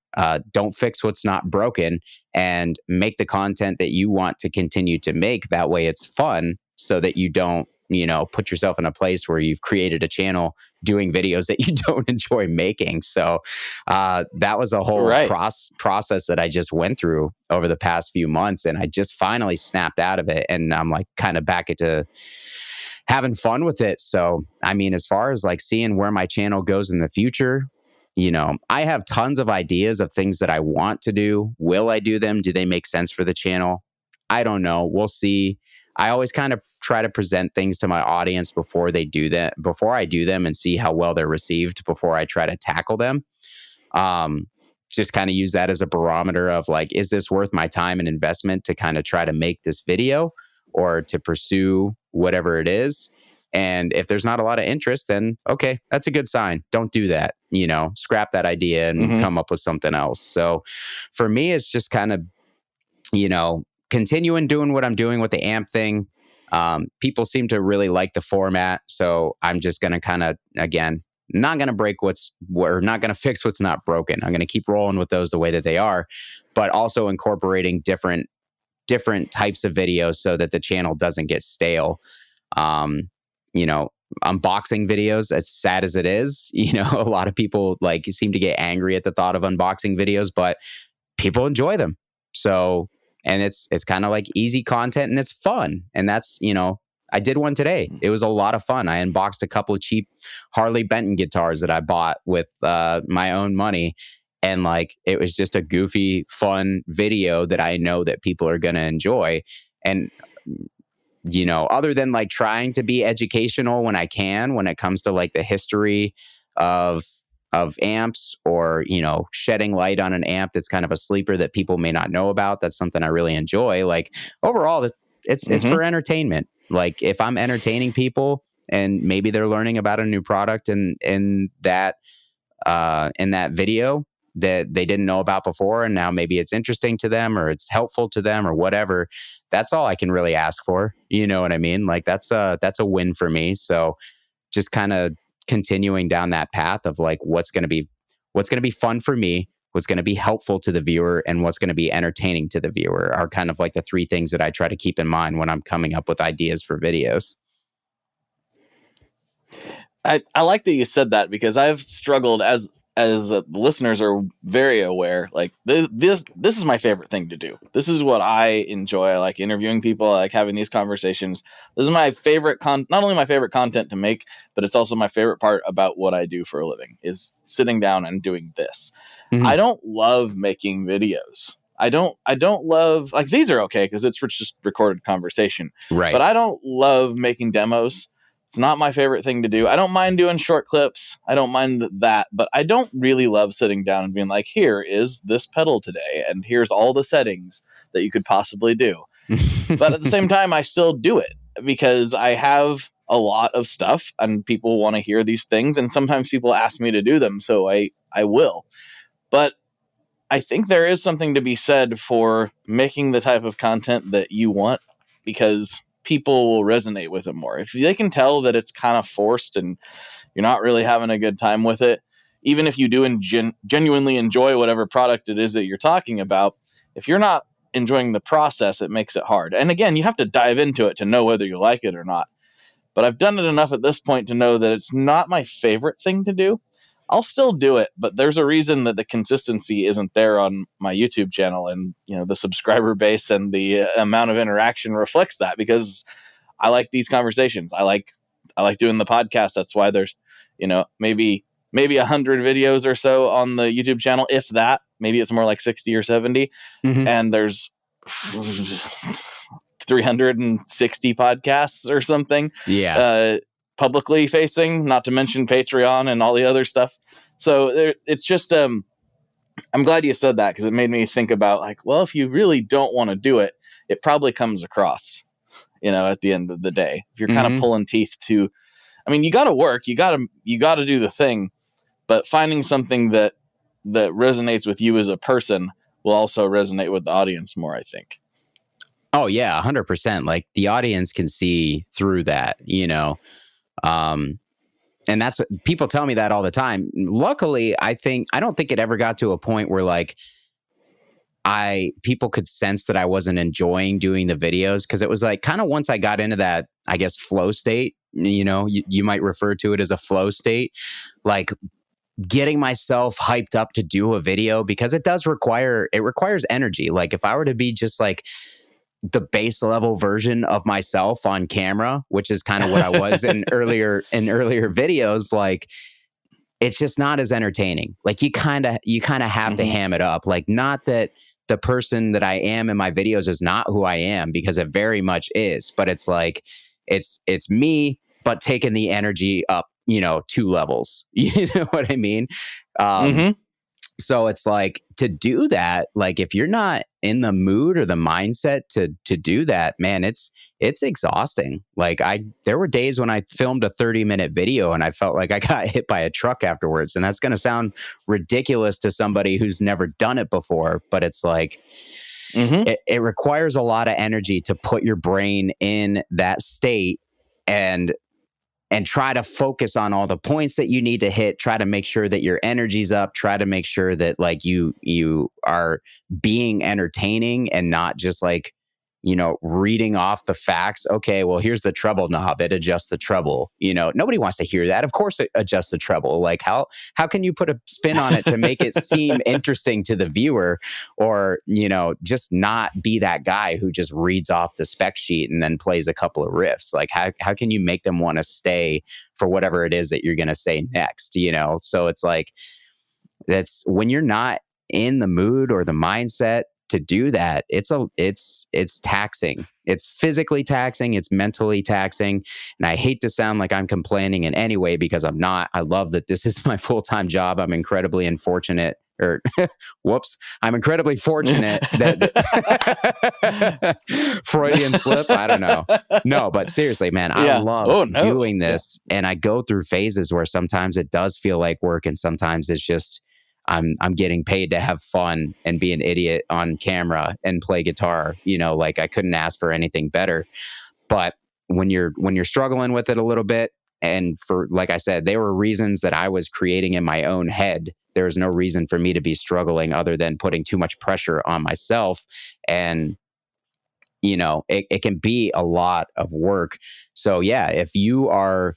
Don't fix what's not broken, and make the content that you want to continue to make. That way it's fun, so that you don't, put yourself in a place where you've created a channel doing videos that you don't enjoy making. So that was a whole process that I just went through over the past few months. And I just finally snapped out of it. And I'm like kind of back into having fun with it. So, I mean, as far as like seeing where my channel goes in the future, I have tons of ideas of things that I want to do. Will I do them? Do they make sense for the channel? I don't know. We'll see. I always kind of try to present things to my audience before I do them, and see how well they're received before I try to tackle them. Just kind of use that as a barometer of like, is this worth my time and investment to kind of try to make this video or to pursue whatever it is? And if there's not a lot of interest, then okay, that's a good sign. Don't do that, scrap that idea and come up with something else. So for me, it's just kind of, continuing doing what I'm doing with the AMP thing. People seem to really like the format. So I'm just going to kind of, again, not going to not going to fix what's not broken. I'm going to keep rolling with those the way that they are, but also incorporating different types of videos so that the channel doesn't get stale. unboxing videos, as sad as it is. A lot of people like seem to get angry at the thought of unboxing videos, but people enjoy them. So, and it's kind of like easy content and it's fun. And that's, I did one today. It was a lot of fun. I unboxed a couple of cheap Harley Benton guitars that I bought with my own money. And like, it was just a goofy, fun video that I know that people are going to enjoy. And, other than like trying to be educational when I can, when it comes to like the history of amps or, shedding light on an amp that's kind of a sleeper that people may not know about. That's something I really enjoy. Like overall, it's for entertainment. Like if I'm entertaining people and maybe they're learning about a new product in that video that they didn't know about before, and now maybe it's interesting to them or it's helpful to them or whatever, that's all I can really ask for. You know what I mean? Like that's a win for me. So just kind of continuing down that path of like what's going to be fun for me, what's going to be helpful to the viewer, and what's going to be entertaining to the viewer are kind of like the three things that I try to keep in mind when I'm coming up with ideas for videos. I like that you said that, because I've struggled, as listeners are very aware, like this is my favorite thing to do. This is what I enjoy. I like interviewing people. I like having these conversations. This is my favorite not only my favorite content to make, but it's also my favorite part about what I do for a living, is sitting down and doing this. Mm-hmm. I don't love making videos. I don't love, like, these are okay because it's just recorded conversation. Right. But I don't love making demos. It's not my favorite thing to do. I don't mind doing short clips. I don't mind that, but I don't really love sitting down and being like, here is this pedal today, and here's all the settings that you could possibly do. But at the same time, I still do it because I have a lot of stuff and people want to hear these things. And sometimes people ask me to do them. So I will. But I think there is something to be said for making the type of content that you want, because people will resonate with it more. If they can tell that it's kind of forced and you're not really having a good time with it, even if you do genuinely enjoy whatever product it is that you're talking about, if you're not enjoying the process, it makes it hard. And again, you have to dive into it to know whether you like it or not. But I've done it enough at this point to know that it's not my favorite thing to do. I'll still do it, but there's a reason that the consistency isn't there on my YouTube channel, and the subscriber base and the amount of interaction reflects that, because I like these conversations. I like doing the podcast. That's why there's maybe 100 videos or so on the YouTube channel, if that. Maybe it's more like 60 or 70, and there's 360 podcasts or something. Yeah. Publicly facing, not to mention Patreon and all the other stuff. So it's just, I'm glad you said that, because it made me think about, like, well, if you really don't want to do it, it probably comes across, at the end of the day. If you're kind of pulling teeth to, I mean, you got to work, you got to do the thing, but finding something that resonates with you as a person will also resonate with the audience more, I think. Oh yeah, 100%. Like the audience can see through that, and that's what people tell me that all the time. Luckily, I don't think it ever got to a point where like people could sense that I wasn't enjoying doing the videos, because it was like kind of once I got into that, I guess, flow state, you might refer to it as a flow state, like getting myself hyped up to do a video, because it requires energy. Like if I were to be just like the base level version of myself on camera, which is kind of what I was in earlier videos, like it's just not as entertaining. Like you kind of have to ham it up. Like, not that the person that I am in my videos is not who I am, because it very much is, but it's like it's me, but taking the energy up, 2 levels. You know what I mean? So it's like, to do that, like if you're not in the mood or the mindset to do that, man, it's exhausting. Like there were days when I filmed a 30-minute video and I felt like I got hit by a truck afterwards. And that's going to sound ridiculous to somebody who's never done it before, but it's like, it requires a lot of energy to put your brain in that state and try to focus on all the points that you need to hit, try to make sure that your energy's up, try to make sure that like you are being entertaining and not just like reading off the facts. Okay, well, here's the treble knob. It adjusts the treble. Nobody wants to hear that. Of course it adjusts the treble. Like how can you put a spin on it to make it seem interesting to the viewer, or, just not be that guy who just reads off the spec sheet and then plays a couple of riffs? Like how can you make them want to stay for whatever it is that you're going to say next, So it's like, that's when you're not in the mood or the mindset to do that, it's taxing. It's physically taxing. It's mentally taxing. And I hate to sound like I'm complaining in any way, because I'm not. I love that this is my full-time job. I'm incredibly unfortunate, or I'm incredibly fortunate that Freudian slip. I don't know. No, but seriously, man, I love doing this. And I go through phases where sometimes it does feel like work, and sometimes it's just, I'm getting paid to have fun and be an idiot on camera and play guitar. Like I couldn't ask for anything better. But when you're struggling with it a little bit, and for, like I said, there were reasons that I was creating in my own head. There was no reason for me to be struggling other than putting too much pressure on myself. And it can be a lot of work. So yeah, if you are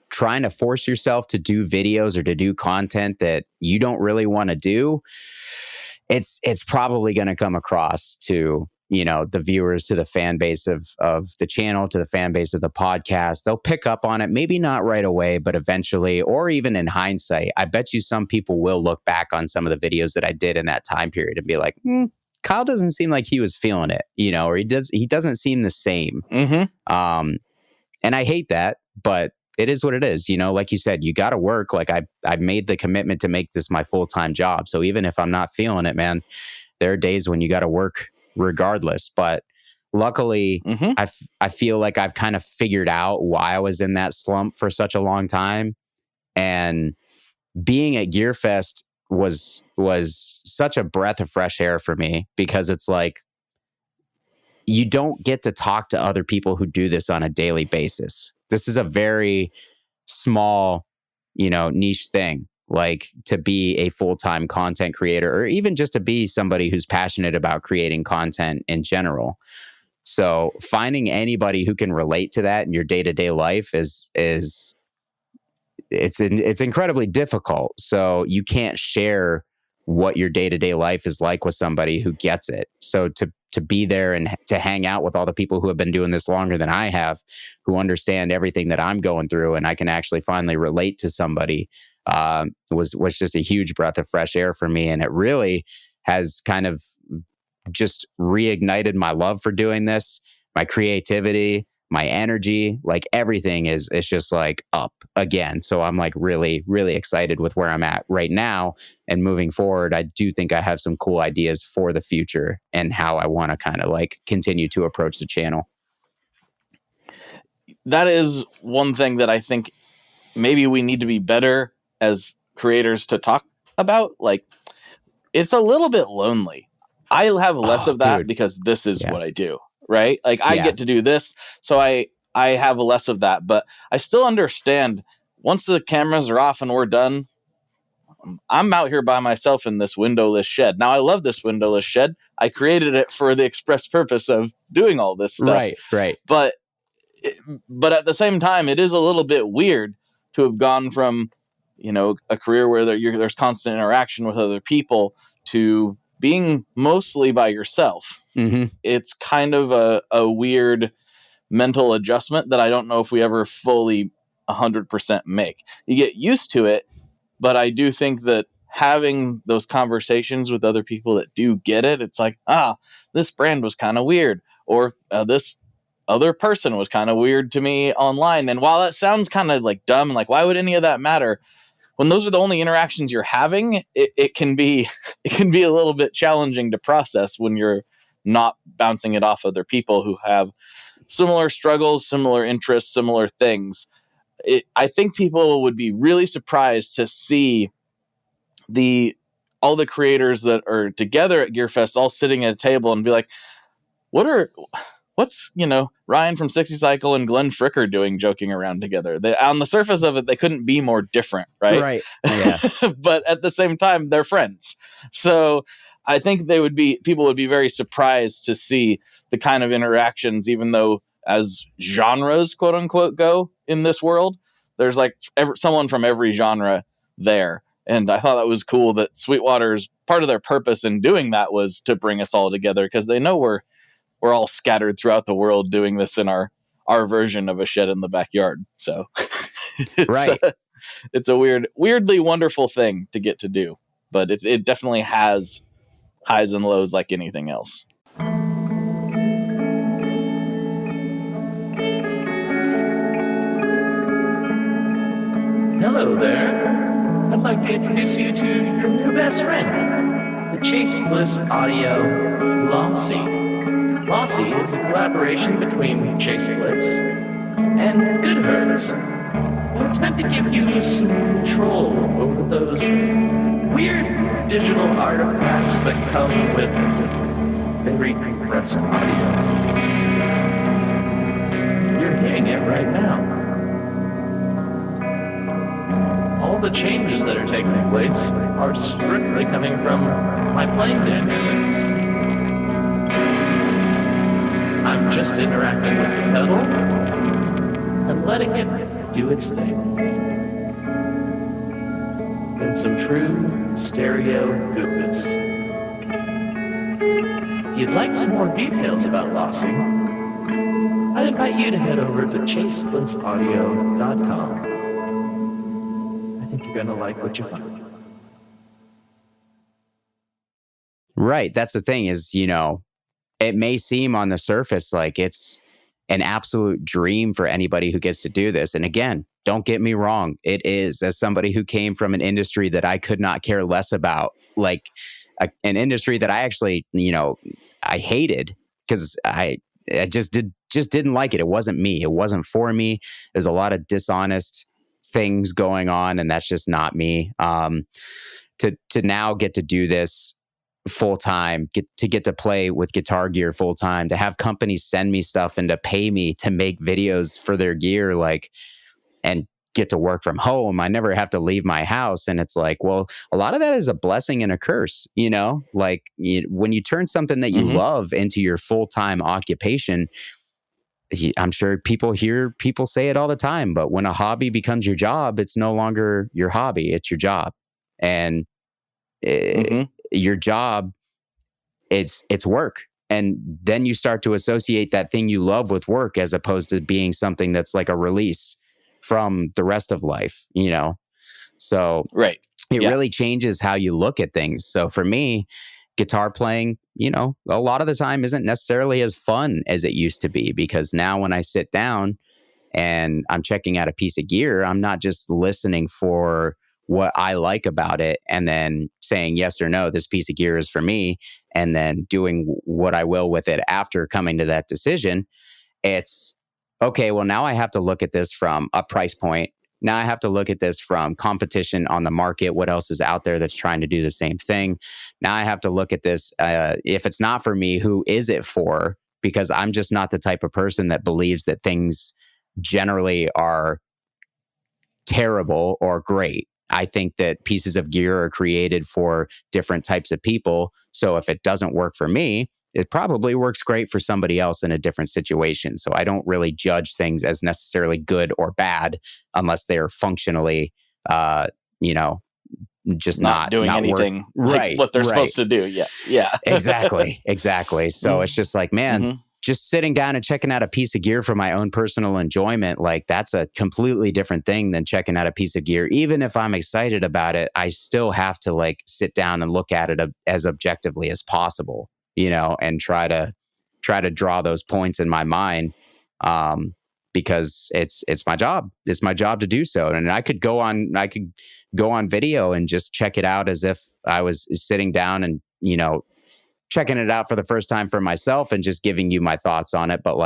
trying to force yourself to do videos or to do content that you don't really want to do, it's probably going to come across to, the viewers, to the fan base of the channel, to the fan base of the podcast. They'll pick up on it, maybe not right away, but eventually, or even in hindsight. I bet you some people will look back on some of the videos that I did in that time period and be like, Kyle doesn't seem like he was feeling it, or he doesn't seem the same. Mm-hmm. And I hate that, but it is what it is. Like you said, you got to work. Like I've made the commitment to make this my full-time job. So even if I'm not feeling it, man, there are days when you got to work regardless. But luckily, I feel like I've kind of figured out why I was in that slump for such a long time. And being at GearFest was such a breath of fresh air for me, because it's like, you don't get to talk to other people who do this on a daily basis. This is a very small, niche thing, like to be a full-time content creator, or even just to be somebody who's passionate about creating content in general. So finding anybody who can relate to that in your day-to-day life is incredibly difficult. So you can't share what your day-to-day life is like with somebody who gets it. So to be there and to hang out with all the people who have been doing this longer than I have, who understand everything that I'm going through, and I can actually finally relate to somebody, was just a huge breath of fresh air for me. And it really has kind of just reignited my love for doing this, my creativity, my energy, like everything is just like up again. So I'm like really, really excited with where I'm at right now. And moving forward, I do think I have some cool ideas for the future and how I want to kind of like continue to approach the channel. That is one thing that I think maybe we need to be better as creators to talk about. Like, it's a little bit lonely. I have less of that because this is what I do. Right? Like I get to do this. So I have less of that, but I still understand once the cameras are off and we're done, I'm out here by myself in this windowless shed. Now I love this windowless shed. I created it for the express purpose of doing all this stuff. Right. But at the same time, it is a little bit weird to have gone from, a career where there's constant interaction with other people to being mostly by yourself. Mm-hmm. It's kind of a weird mental adjustment that I don't know if we ever fully 100% make. You get used to it, but I do think that having those conversations with other people that do get it, it's like, this brand was kind of weird, or this other person was kind of weird to me online. And while that sounds kind of like dumb, like why would any of that matter? When those are the only interactions you're having, it can be a little bit challenging to process when you're not bouncing it off other people who have similar struggles, similar interests, similar things. I think people would be really surprised to see all the creators that are together at GearFest all sitting at a table and be like, what's Ryan from 60 Cycle and Glenn Fricker doing joking around together? On the surface of it, they couldn't be more different, right? Right. Yeah. But at the same time, they're friends. So I think people would be very surprised to see the kind of interactions, even though as genres, quote unquote, go in this world, there's like someone from every genre there. And I thought that was cool that Sweetwater's part of their purpose in doing that was to bring us all together, because they know we're all scattered throughout the world doing this in our version of a shed in the backyard. So it's a weirdly wonderful thing to get to do, but it definitely has highs and lows like anything else. Hello there. I'd like to introduce you to your new best friend, the Chase Bliss Audio Lossy. Lossy is a collaboration between Chase Bliss and Good Hertz. And it's meant to give you some control over those weird digital artifacts that come with very compressed audio. You're hearing it right now. All the changes that are taking place are strictly coming from my playing dynamics. I'm just interacting with the pedal and letting it do its thing. In some true stereo goodness. If you'd like some more details about Lossy, I'd invite you to head over to chaseblinssaudio.com. I think you're going to like what you find. Right. That's the thing is, it may seem on the surface like it's an absolute dream for anybody who gets to do this. And again, don't get me wrong. It is, as somebody who came from an industry that I could not care less about, like an industry that I actually, I hated because I just didn't like it. It wasn't me. It wasn't for me. There's a lot of dishonest things going on, and that's just not me. To now get to do this full time, get to play with guitar gear full time, to have companies send me stuff and to pay me to make videos for their gear, and get to work from home. I never have to leave my house. And it's like, well, a lot of that is a blessing and a curse, when you turn something that you love into your full-time occupation. I'm sure people hear people say it all the time, but when a hobby becomes your job, it's no longer your hobby, it's your job. And your job, it's work. And then you start to associate that thing you love with work, as opposed to being something that's like a release from the rest of life, So it really changes how you look at things. So for me, guitar playing, a lot of the time isn't necessarily as fun as it used to be, because now when I sit down and I'm checking out a piece of gear, I'm not just listening for what I like about it and then saying yes or no, this piece of gear is for me, and then doing what I will with it after coming to that decision. It's okay, well, now I have to look at this from a price point. Now I have to look at this from competition on the market. What else is out there that's trying to do the same thing? Now I have to look at this. If it's not for me, who is it for? Because I'm just not the type of person that believes that things generally are terrible or great. I think that pieces of gear are created for different types of people. So if it doesn't work for me, it probably works great for somebody else in a different situation. So I don't really judge things as necessarily good or bad unless they're functionally, just not doing anything what they're supposed to do. Yeah. Exactly. So it's just like, man, just sitting down and checking out a piece of gear for my own personal enjoyment, like that's a completely different thing than checking out a piece of gear. Even if I'm excited about it, I still have to sit down and look at it as objectively as possible, and try to draw those points in my mind, because it's my job. It's my job to do so. And I could go on video and just check it out as if I was sitting down and, checking it out for the first time for myself and just giving you my thoughts on it. But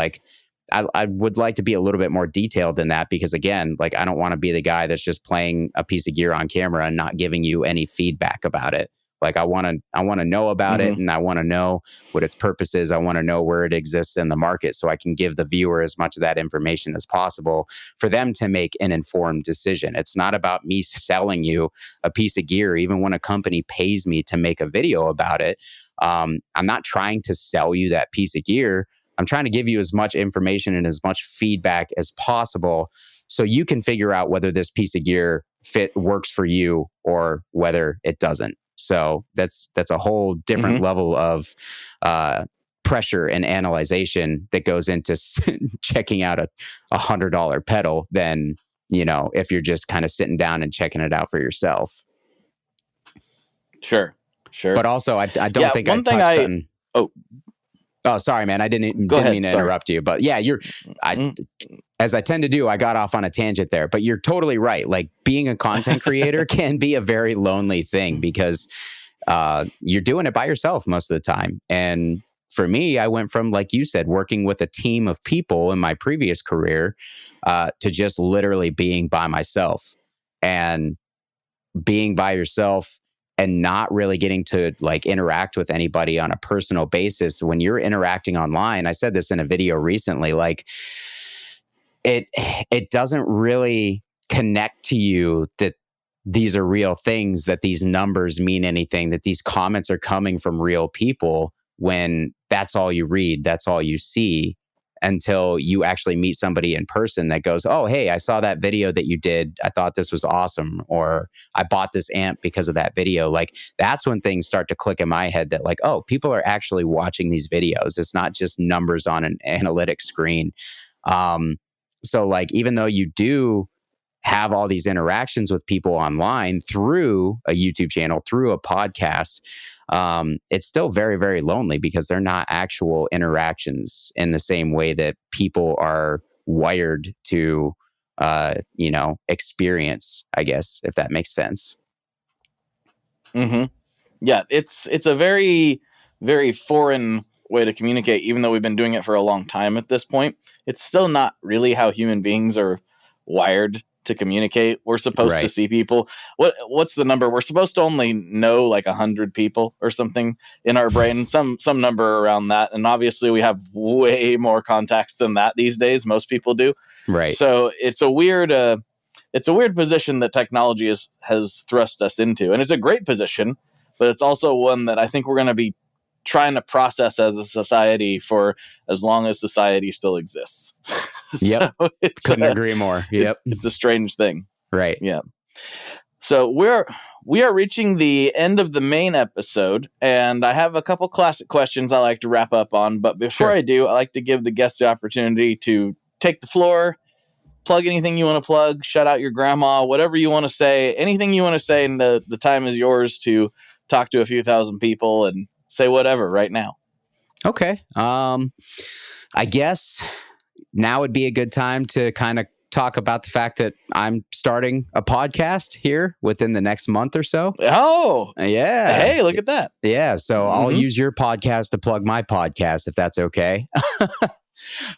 I would like to be a little bit more detailed than that, because again, I don't want to be the guy that's just playing a piece of gear on camera and not giving you any feedback about it. Like I want to know about it, and I want to know what its purpose is. I want to know where it exists in the market so I can give the viewer as much of that information as possible for them to make an informed decision. It's not about me selling you a piece of gear, even when a company pays me to make a video about it. I'm not trying to sell you that piece of gear. I'm trying to give you as much information and as much feedback as possible so you can figure out whether this piece of gear works for you or whether it doesn't. So that's a whole different level of pressure and analyzation that goes into checking out a $100 pedal than, if you're just kind of sitting down and checking it out for yourself. Sure. But also, I don't think I touched on... Oh, sorry, man. I didn't mean to interrupt you. But yeah, as I tend to do, I got off on a tangent there. But you're totally right. Like being a content creator can be a very lonely thing because you're doing it by yourself most of the time. And for me, I went from, like you said, working with a team of people in my previous career to just literally being by myself. And being by yourself and not really getting to like interact with anybody on a personal basis. When you're interacting online, I said this in a video recently, like it doesn't really connect to you that these are real things, that these numbers mean anything, that these comments are coming from real people when that's all you read, that's all you see, until you actually meet somebody in person that goes, oh, hey, I saw that video that you did. I thought this was awesome. Or I bought this amp because of that video. Like that's when things start to click in my head that like, oh, people are actually watching these videos. It's not just numbers on an analytic screen. So like, even though you do have all these interactions with people online through a YouTube channel, through a podcast, it's still very, very lonely because they're not actual interactions in the same way that people are wired to, experience, I guess, if that makes sense. Yeah, it's a very, very foreign way to communicate, even though we've been doing it for a long time at this point. It's still not really how human beings are wired to communicate. We're supposed to see people. What's the number? We're supposed to only know like 100 people or something in our brain, some number around that. And obviously we have way more contacts than that these days. Most people do. Right. So it's a weird position that technology has thrust us into. And it's a great position, but it's also one that I think we're going to be trying to process as a society for as long as society still exists. Yep. So couldn't agree more. Yep. It's a strange thing. Right. Yeah. So we are reaching the end of the main episode, and I have a couple classic questions I like to wrap up on. But before I do, I like to give the guests the opportunity to take the floor, plug anything you want to plug, shout out your grandma, whatever you want to say, anything you want to say, and the time is yours to talk to a few thousand people and say whatever right now. Okay. I guess now would be a good time to kind of talk about the fact that I'm starting a podcast here within the next month or so. Oh, yeah. Hey, look at that. Yeah. So I'll use your podcast to plug my podcast, if that's okay.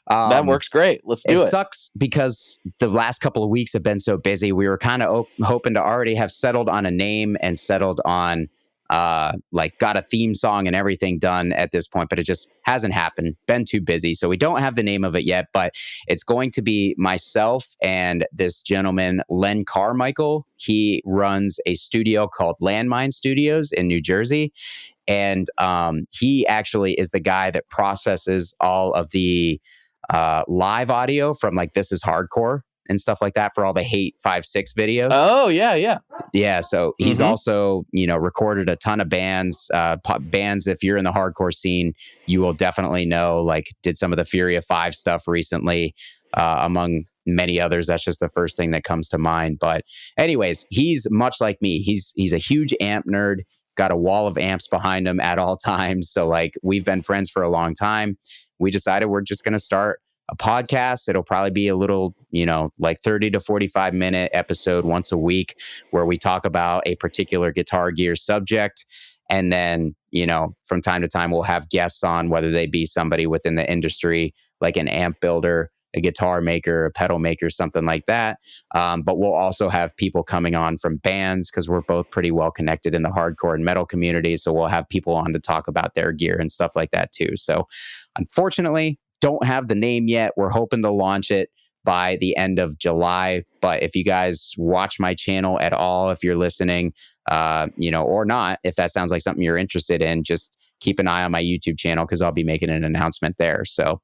That works great. Let's do it. It sucks because the last couple of weeks have been so busy. We were kind of hoping to already have settled on a name and settled on got a theme song and everything done at this point, but it just hasn't happened. Been too busy. So we don't have the name of it yet, but it's going to be myself and this gentleman, Len Carmichael. He runs a studio called Landmine Studios in New Jersey. And he actually is the guy that processes all of the live audio from like This Is Hardcore and stuff like that for all the Hate 5-6 videos. Oh, yeah. Yeah, so he's also, recorded a ton of bands. Bands, if you're in the hardcore scene, you will definitely know, like did some of the Fury of 5 stuff recently, among many others. That's just the first thing that comes to mind. But anyways, he's much like me. He's a huge amp nerd, got a wall of amps behind him at all times. So like we've been friends for a long time. We decided we're just going to start a podcast. It'll probably be a little, like 30 to 45 minute episode once a week where we talk about a particular guitar gear subject. And then, from time to time, we'll have guests on, whether they be somebody within the industry, like an amp builder, a guitar maker, a pedal maker, something like that. But we'll also have people coming on from bands because we're both pretty well connected in the hardcore and metal community. So we'll have people on to talk about their gear and stuff like that too. So unfortunately, don't have the name yet. We're hoping to launch it by the end of July. But if you guys watch my channel at all, if you're listening, or not, if that sounds like something you're interested in, just keep an eye on my YouTube channel because I'll be making an announcement there. So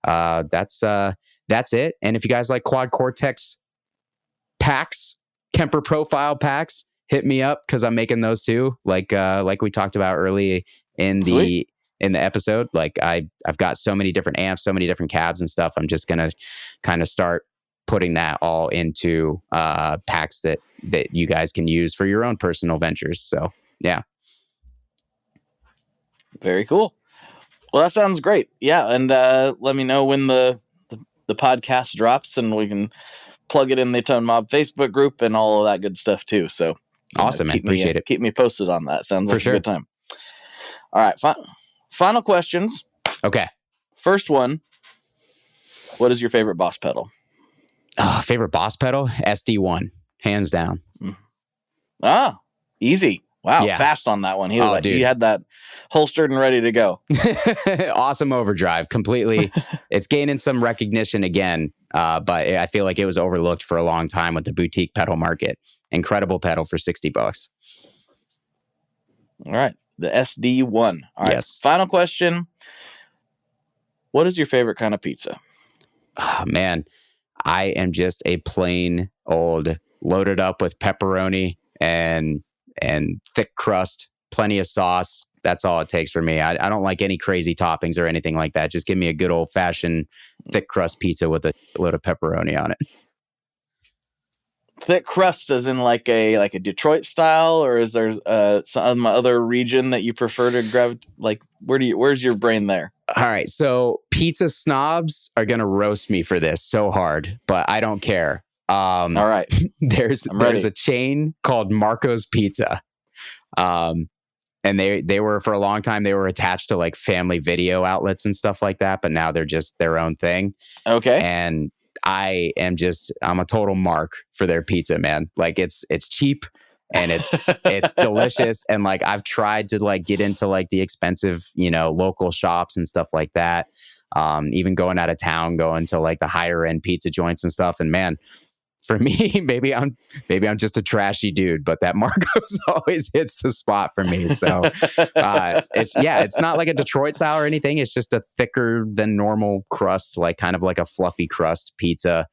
that's it. And if you guys like Quad Cortex packs, Kemper profile packs, hit me up because I'm making those too. Like we talked about early in the episode. Like I've got so many different amps, so many different cabs and stuff. I'm just gonna kind of start putting that all into packs that you guys can use for your own personal ventures. So yeah. Very cool. Well, that sounds great. Yeah, and let me know when the podcast drops, and we can plug it in the Tone Mob Facebook group and all of that good stuff too. So awesome, man. Appreciate it. Keep me posted on that. Sounds like a good time. All right, final questions. Okay. First one. What is your favorite Boss pedal? Favorite Boss pedal? SD1, hands down. Ah, easy. Wow, Yeah. fast on that one. He had that holstered and ready to go. Awesome overdrive. Completely. It's gaining some recognition again, but I feel like it was overlooked for a long time with the boutique pedal market. Incredible pedal for $60. All right, the SD1. All right, Yes. Final question. What is your favorite kind of pizza? Oh, man, I am just a plain old loaded up with pepperoni and thick crust, plenty of sauce. That's all it takes for me. I don't like any crazy toppings or anything like that. Just give me a good old fashioned thick crust pizza with a load of pepperoni on it. Thick crust as in like a Detroit style, or is there some other region that you prefer to grab? Like where's your brain there? All right. So pizza snobs are going to roast me for this so hard, but I don't care. All right. There's a chain called Marco's Pizza. And they were, for a long time, they were attached to like family video outlets and stuff like that, but now they're just their own thing. Okay. And I'm a total mark for their pizza, man. Like it's cheap and it's delicious. And like, I've tried to like get into like the expensive, local shops and stuff like that. Even going out of town, going to like the higher end pizza joints and stuff. And man, for me, maybe I'm just a trashy dude, but that Marco's always hits the spot for me. So it's not like a Detroit style or anything. It's just a thicker than normal crust, like kind of like a fluffy crust pizza.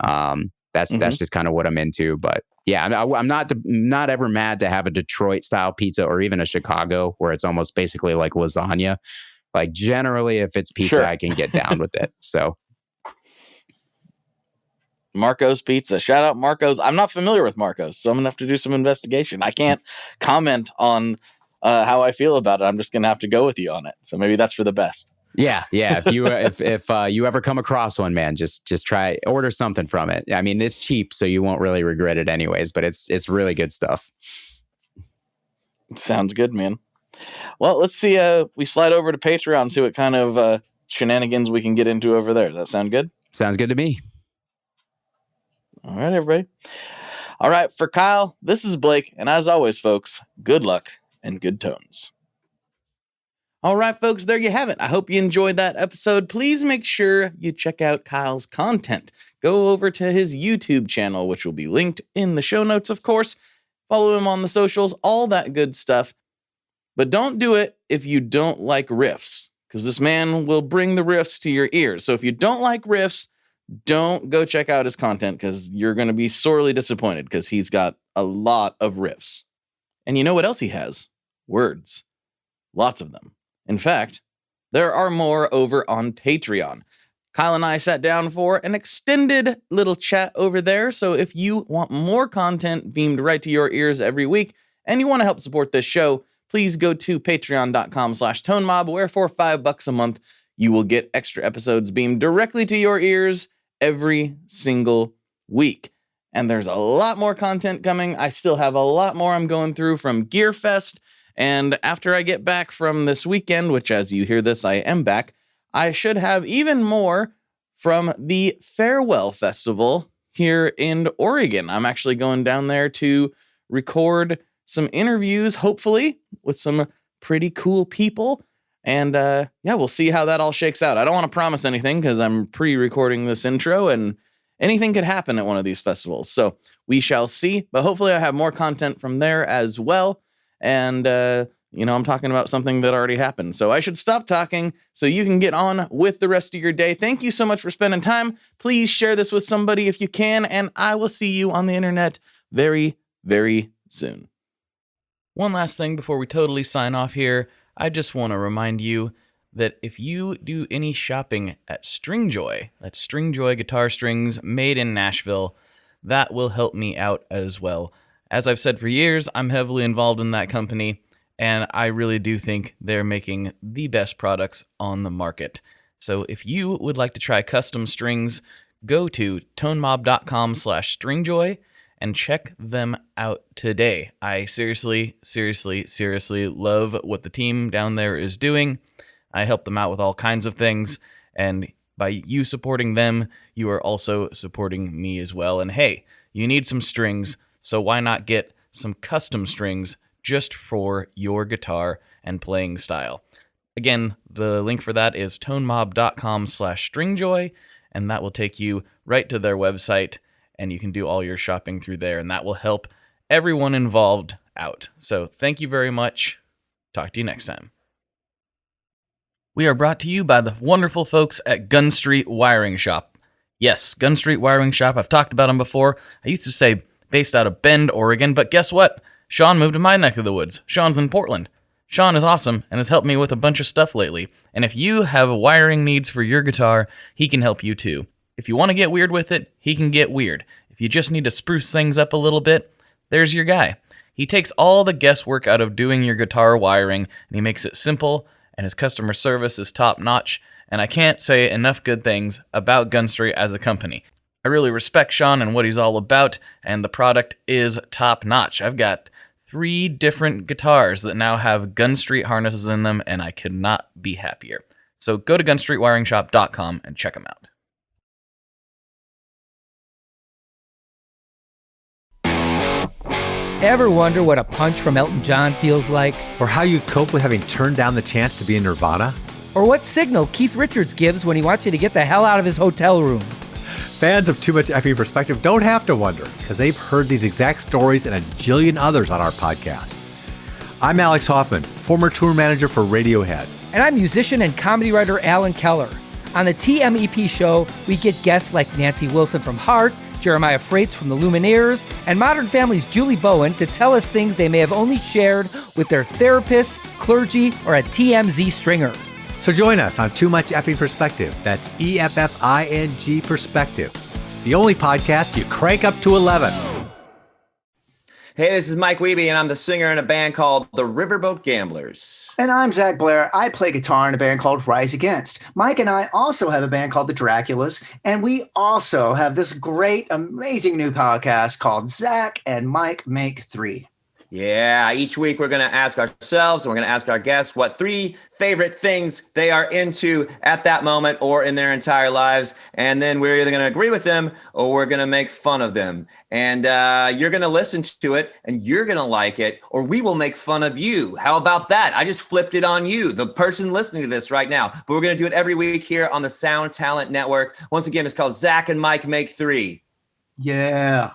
That's just kind of what I'm into. But yeah, I'm not ever mad to have a Detroit style pizza or even a Chicago where it's almost basically like lasagna. Like generally, if it's pizza, sure, I can get down with it. So. Marco's Pizza. Shout out Marco's. I'm not familiar with Marco's, so I'm going to have to do some investigation. I can't comment on how I feel about it. I'm just going to have to go with you on it. So maybe that's for the best. Yeah. If you ever come across one, man, just try, order something from it. I mean, it's cheap, so you won't really regret it anyways, but it's really good stuff. Sounds good, man. Well, let's see. We slide over to Patreon and see what kind of shenanigans we can get into over there. Does that sound good? Sounds good to me. All right, everybody. All right, for Kyle, this is Blake. And as always, folks, good luck and good tones. All right, folks, there you have it. I hope you enjoyed that episode. Please make sure you check out Kyle's content. Go over to his YouTube channel, which will be linked in the show notes, of course. Follow him on the socials, all that good stuff. But don't do it if you don't like riffs, because this man will bring the riffs to your ears. So if you don't like riffs, don't go check out his content, because you're going to be sorely disappointed, because he's got a lot of riffs. And you know what else he has? Words. Lots of them. In fact, there are more over on Patreon. Kyle and I sat down for an extended little chat over there. So if you want more content beamed right to your ears every week, and you want to help support this show, please go to patreon.com/tonemob, where for $5 a month, you will get extra episodes beamed directly to your ears every single week. And there's a lot more content coming. I still have a lot more I'm going through from GearFest. And after I get back from this weekend, which as you hear this, I am back, I should have even more from the Farewell Festival here in Oregon. I'm actually going down there to record some interviews, hopefully, with some pretty cool people. And we'll see how that all shakes out. I don't want to promise anything because I'm pre-recording this intro and anything could happen at one of these festivals. So we shall see. But hopefully I have more content from there as well. And, I'm talking about something that already happened. So I should stop talking so you can get on with the rest of your day. Thank you so much for spending time. Please share this with somebody if you can. And I will see you on the internet very, very soon. One last thing before we totally sign off here. I just want to remind you that if you do any shopping at Stringjoy, that's Stringjoy guitar strings made in Nashville, that will help me out as well. As I've said for years, I'm heavily involved in that company, and I really do think they're making the best products on the market. So if you would like to try custom strings, go to tonemob.com/stringjoy and check them out today. I seriously love what the team down there is doing. I help them out with all kinds of things, and by you supporting them, you are also supporting me as well. And hey, you need some strings, so why not get some custom strings just for your guitar and playing style? Again, the link for that is tonemob.com/stringjoy, and that will take you right to their website, and you can do all your shopping through there, and that will help everyone involved out. So thank you very much. Talk to you next time. We are brought to you by the wonderful folks at Gun Street Wiring Shop. Yes, Gun Street Wiring Shop. I've talked about them before. I used to say based out of Bend, Oregon, but guess what? Sean moved to my neck of the woods. Sean's in Portland. Sean is awesome and has helped me with a bunch of stuff lately. And if you have wiring needs for your guitar, he can help you too. If you want to get weird with it, he can get weird. If you just need to spruce things up a little bit, there's your guy. He takes all the guesswork out of doing your guitar wiring, and he makes it simple, and his customer service is top-notch, and I can't say enough good things about Gun Street as a company. I really respect Sean and what he's all about, and the product is top-notch. I've got 3 different guitars that now have Gun Street harnesses in them, and I could not be happier. So go to gunstreetwiringshop.com and check them out. Ever wonder what a punch from Elton John feels like? Or how you'd cope with having turned down the chance to be in Nirvana? Or what signal Keith Richards gives when he wants you to get the hell out of his hotel room? Fans of Too Much Effing Perspective don't have to wonder, because they've heard these exact stories and a jillion others on our podcast. I'm Alex Hoffman, former tour manager for Radiohead. And I'm musician and comedy writer Alan Keller. On the TMEP show, we get guests like Nancy Wilson from Heart, Jeremiah Freites from the Lumineers, and Modern Family's Julie Bowen to tell us things they may have only shared with their therapist, clergy, or a TMZ stringer. So join us on Too Much Effing Perspective. That's EFFING Perspective. The only podcast you crank up to 11. Hey, this is Mike Wiebe, and I'm the singer in a band called the Riverboat Gamblers. And I'm Zach Blair. I play guitar in a band called Rise Against. Mike and I also have a band called the Draculas, and we also have this great, amazing new podcast called Zach and Mike Make 3. Yeah, each week we're going to ask ourselves and we're going to ask our guests what 3 favorite things they are into at that moment or in their entire lives. And then we're either going to agree with them or we're going to make fun of them. And you're going to listen to it and you're going to like it, or we will make fun of you. How about that? I just flipped it on you, the person listening to this right now. But we're going to do it every week here on the Sound Talent Network. Once again, it's called Zach and Mike Make 3. Yeah.